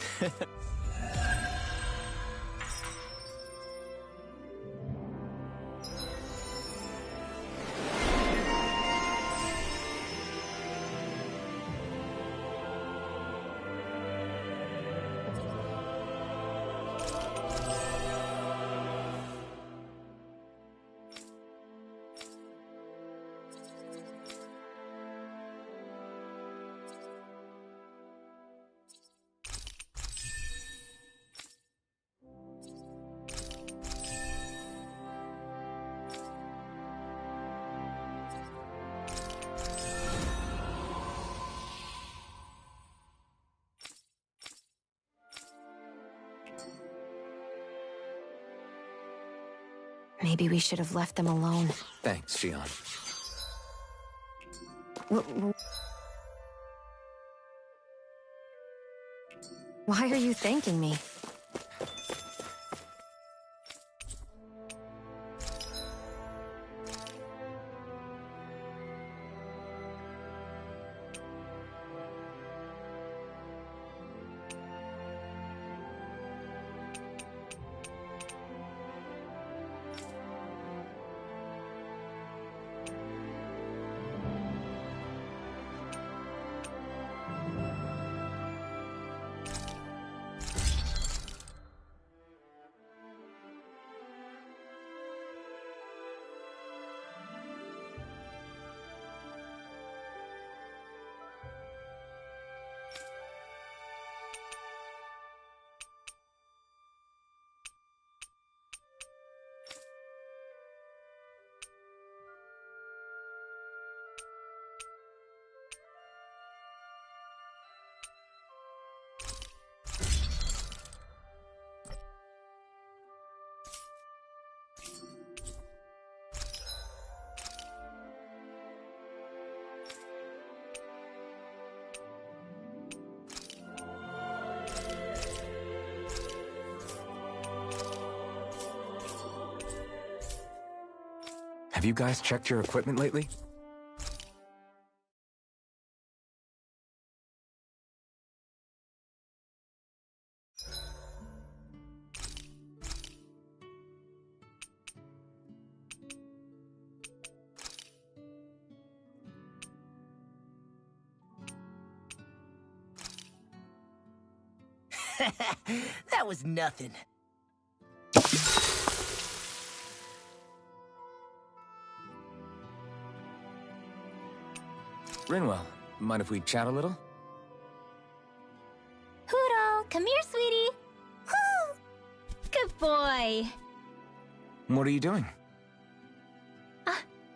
Maybe we should have left them alone. Thanks, Shion. Why are you thanking me? Have you guys checked your equipment lately? That was nothing. Rinwell, mind if we chat a little? Huro, come here, sweetie. Woo! Good boy. What are you doing?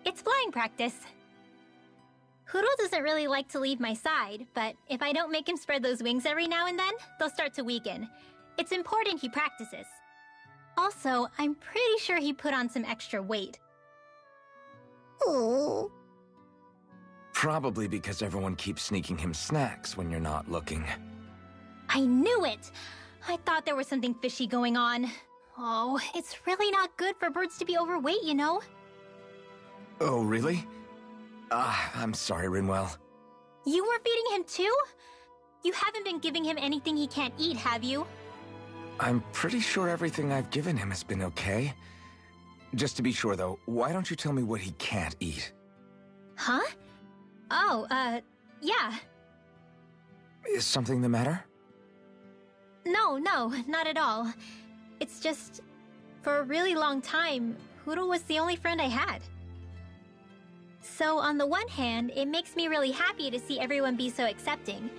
It's flying practice. Huro doesn't really like to leave my side, but if I don't make him spread those wings every now and then, they'll start to weaken. It's important he practices. Also, I'm pretty sure he put on some extra weight. Oh. Probably because everyone keeps sneaking him snacks when you're not looking. I knew it! I thought there was something fishy going on. Oh, it's really not good for birds to be overweight, you know? Oh, really? I'm sorry, Rinwell. You were feeding him too? You haven't been giving him anything he can't eat, have you? I'm pretty sure everything I've given him has been okay. Just to be sure, though, why don't you tell me what he can't eat? Huh? Oh, yeah. Is something the matter? No, not at all. It's just, for a really long time, Huro was the only friend I had. So on the one hand, it makes me really happy to see everyone be so accepting.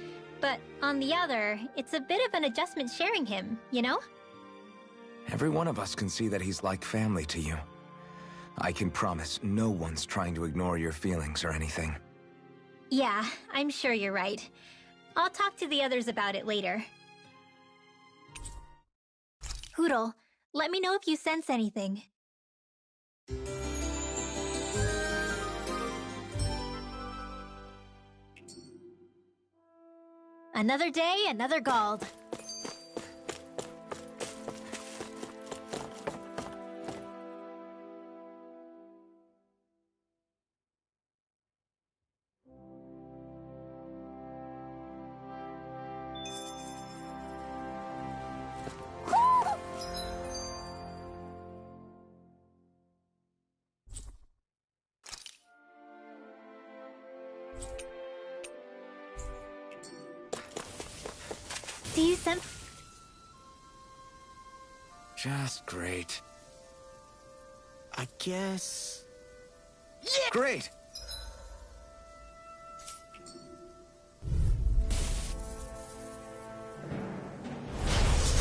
But on the other, it's a bit of an adjustment sharing him, you know? Every one of us can see that he's like family to you. I can promise no one's trying to ignore your feelings or anything. Yeah, I'm sure you're right. I'll talk to the others about it later. Huro, let me know if you sense anything. Another day, another Gald. Do you sense? Just great. I guess... Yeah! Great!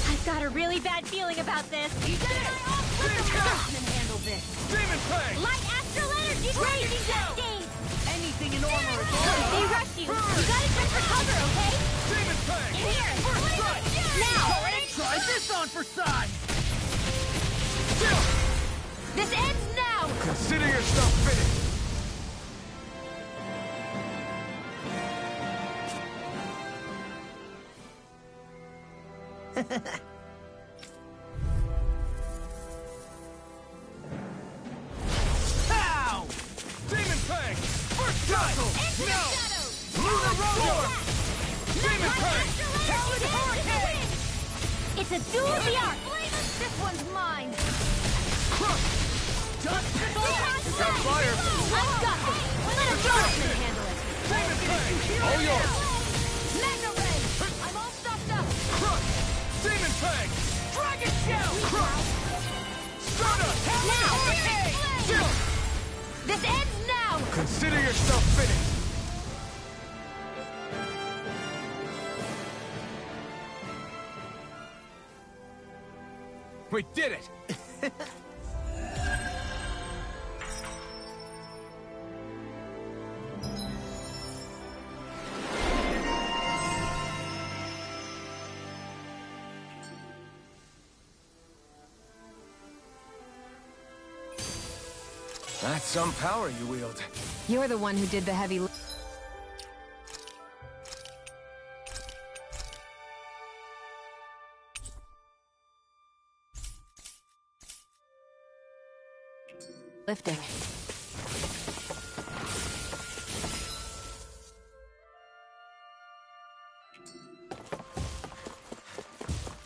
I've got a really bad feeling about this. Eat this! Can handle this. Demon Fang! Light astral energy blazing cascade! Anything in armor is If they rush you, you gotta jump for cover, okay? Demon Fang! In here! First strike! Now! Try this on for size! This ends now! Consider yourself finished! Pow! Demon Fang! First battle! No! Lunar Roar! Demon Fang! Talon Hurricane! It's a duel of the arts! This one's mine! Crush! Got fire! I've got this! Let a Jonathan handle it! Demon Fang! All yours! Magna Ray! I'm all stopped up! Crush! Demon Fang! Dragon Shell! Crush! Stardust! Now! Hurricane! This ends now! Consider yourself finished! We did it! That's some power you wield. You're the one who did the heavy lifting.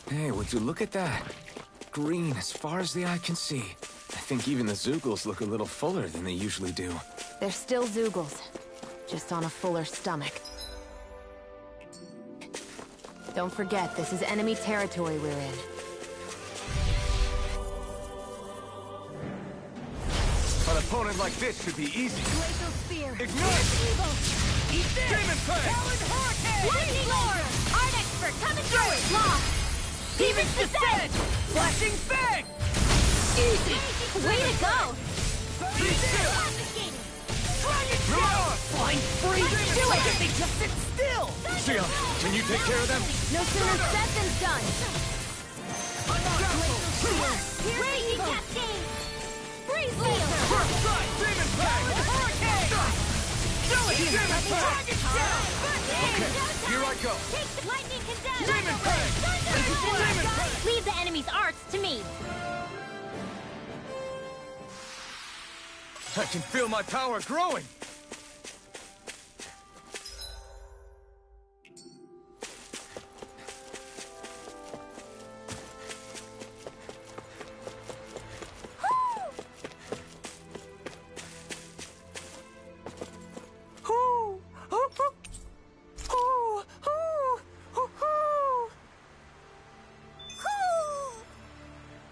Hey, would you look at that? Green as far as the eye can see. I think even the Zeugles look a little fuller than they usually do. They're still Zeugles, just on a fuller stomach. Don't forget, this is enemy territory we're in. An opponent like this should be easy. Glacial Spear! Ignite! Eat this! Demon Fang! Talon Hurricane! Lightning Lord! Art Expert, coming through it! Lost! Demon's Descent! Flashing Fang! Easy! Way to go! Be still! Dragon Roar! Flying free! Do it! They just sit still! Sion, can you take care of them? No sooner said than done! Raging Cascade! Freeze Wheel! First strike! Demon Fang! Hurricane! Do it! Demon Fang! Okay, here I go. Take the lightning condemn! Demon Fang! Demon Fang! Leave the enemy's arts to me! I can feel my power growing.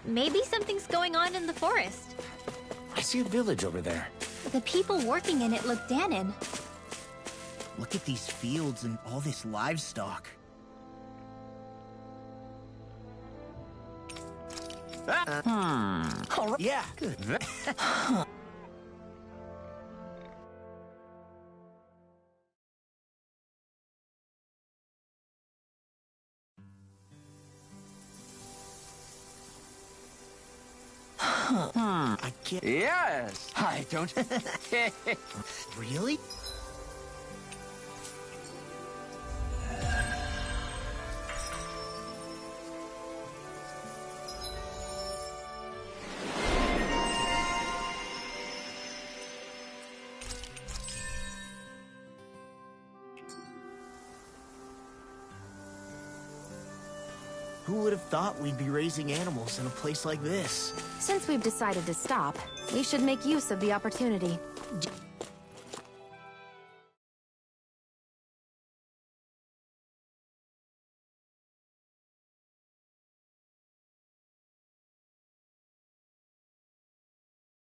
Maybe something's going on in the forest. I see a village over there. The people working in it look Danon. Look at these fields and all this livestock. All right. Yeah, good. I can't. Yes! I don't... Really? Who would have thought we'd be raising animals in a place like this? Since we've decided to stop, we should make use of the opportunity.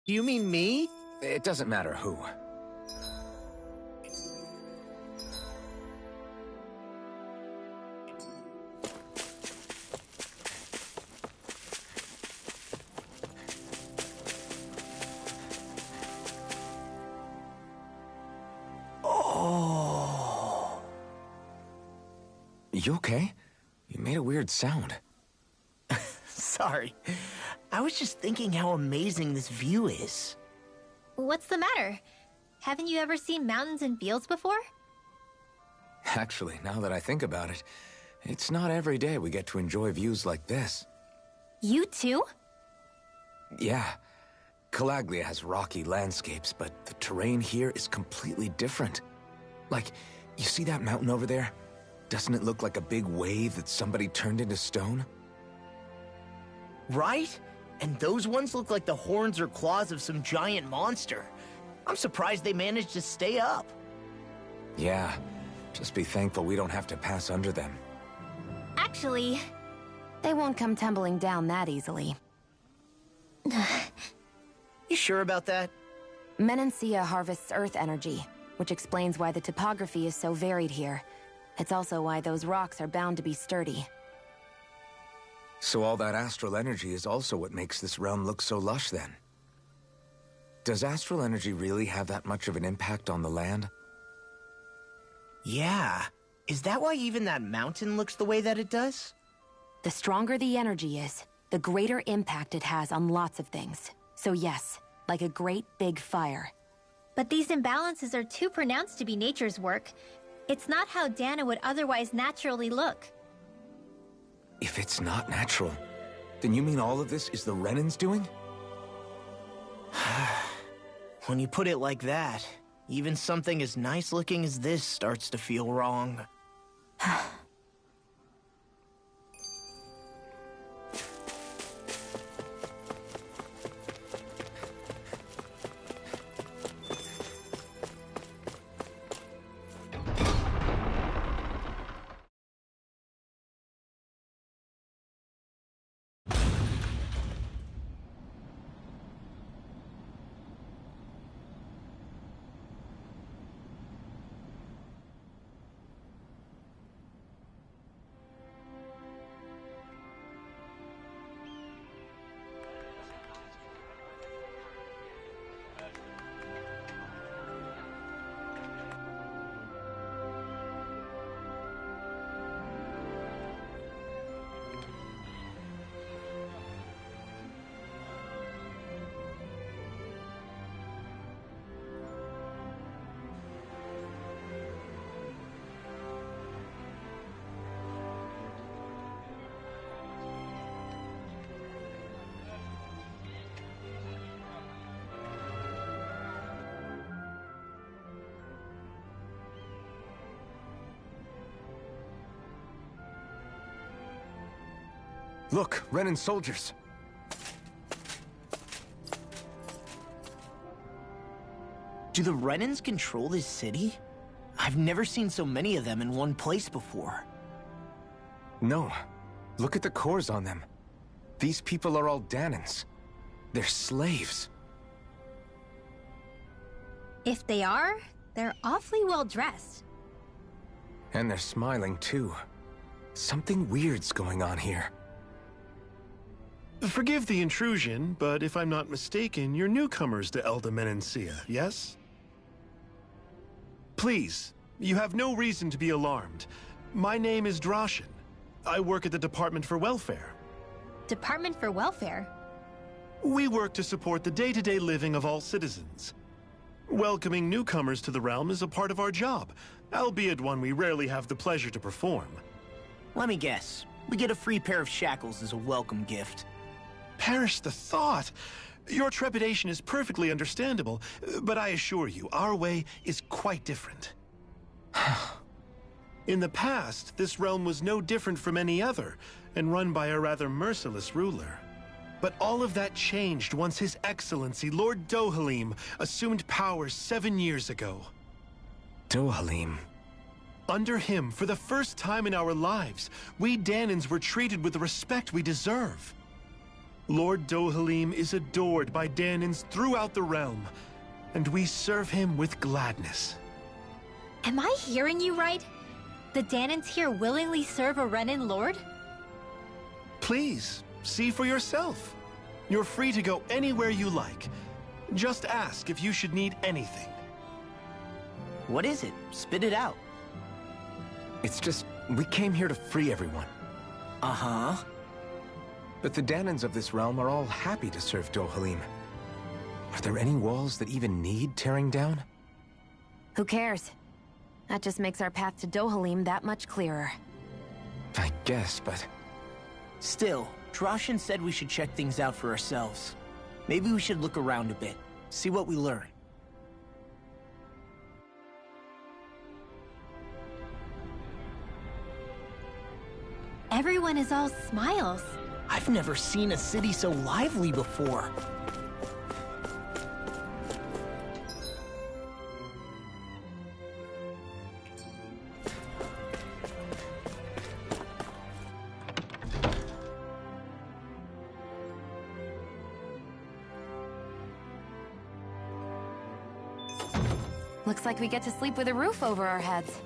Do you mean me? It doesn't matter who. Oh. You okay? You made a weird sound. Sorry. I was just thinking how amazing this view is. What's the matter? Haven't you ever seen mountains and fields before? Actually, now that I think about it, it's not every day we get to enjoy views like this. You too? Yeah. Calaglia has rocky landscapes, but the terrain here is completely different. Like, you see that mountain over there? Doesn't it look like a big wave that somebody turned into stone? Right? And those ones look like the horns or claws of some giant monster. I'm surprised they managed to stay up. Yeah. Just be thankful we don't have to pass under them. Actually, They won't come tumbling down that easily. You sure about that? Menancia harvests earth energy, which explains why the topography is so varied here. It's also why those rocks are bound to be sturdy. So all that astral energy is also what makes this realm look so lush then? Does astral energy really have that much of an impact on the land? Yeah. Is that why even that mountain looks the way that it does? The stronger the energy is, the greater impact it has on lots of things. So yes, like a great big fire. but these imbalances are too pronounced to be nature's work. It's not how Dana would otherwise naturally look. If it's not natural, then you mean all of this is the Renans doing? When you put it like that, even something as nice looking as this starts to feel wrong. Look, Renan soldiers. Do the Renans control this city? I've never seen so many of them in one place before. No. Look at the cores on them. These people are all Danans. They're slaves. If they are, they're awfully well dressed. And they're smiling too. Something weird's going on here. Forgive the intrusion, but if I'm not mistaken, you're newcomers to Elda Menancia, yes? Please, you have no reason to be alarmed. My name is Droshin. I work at the Department for Welfare. Department for Welfare? We work to support the day-to-day living of all citizens. Welcoming newcomers to the realm is a part of our job, albeit one we rarely have the pleasure to perform. Let me guess. We get a free pair of shackles as a welcome gift. Perish the thought! Your trepidation is perfectly understandable, but I assure you, our way is quite different. In the past, this realm was no different from any other, and run by a rather merciless ruler. But all of that changed once His Excellency, Lord Dohalim, assumed power 7 years ago. Dohalim. Under him, for the first time in our lives, we Danans were treated with the respect we deserve. Lord Dohalim is adored by Danans throughout the realm, and we serve him with gladness. Am I hearing you right? The Danans here willingly serve a Renan lord? Please, see for yourself. You're free to go anywhere you like. Just ask if you should need anything. What is it? Spit it out. It's just, we came here to free everyone. Uh-huh. But the Danans of this realm are all happy to serve Dohalim. Are there any walls that even need tearing down? Who cares? That just makes our path to Dohalim that much clearer. I guess, but... Still, Droshin said we should check things out for ourselves. Maybe we should look around a bit, see what we learn. Everyone is all smiles. I've never seen a city so lively before. Looks like we get to sleep with a roof over our heads.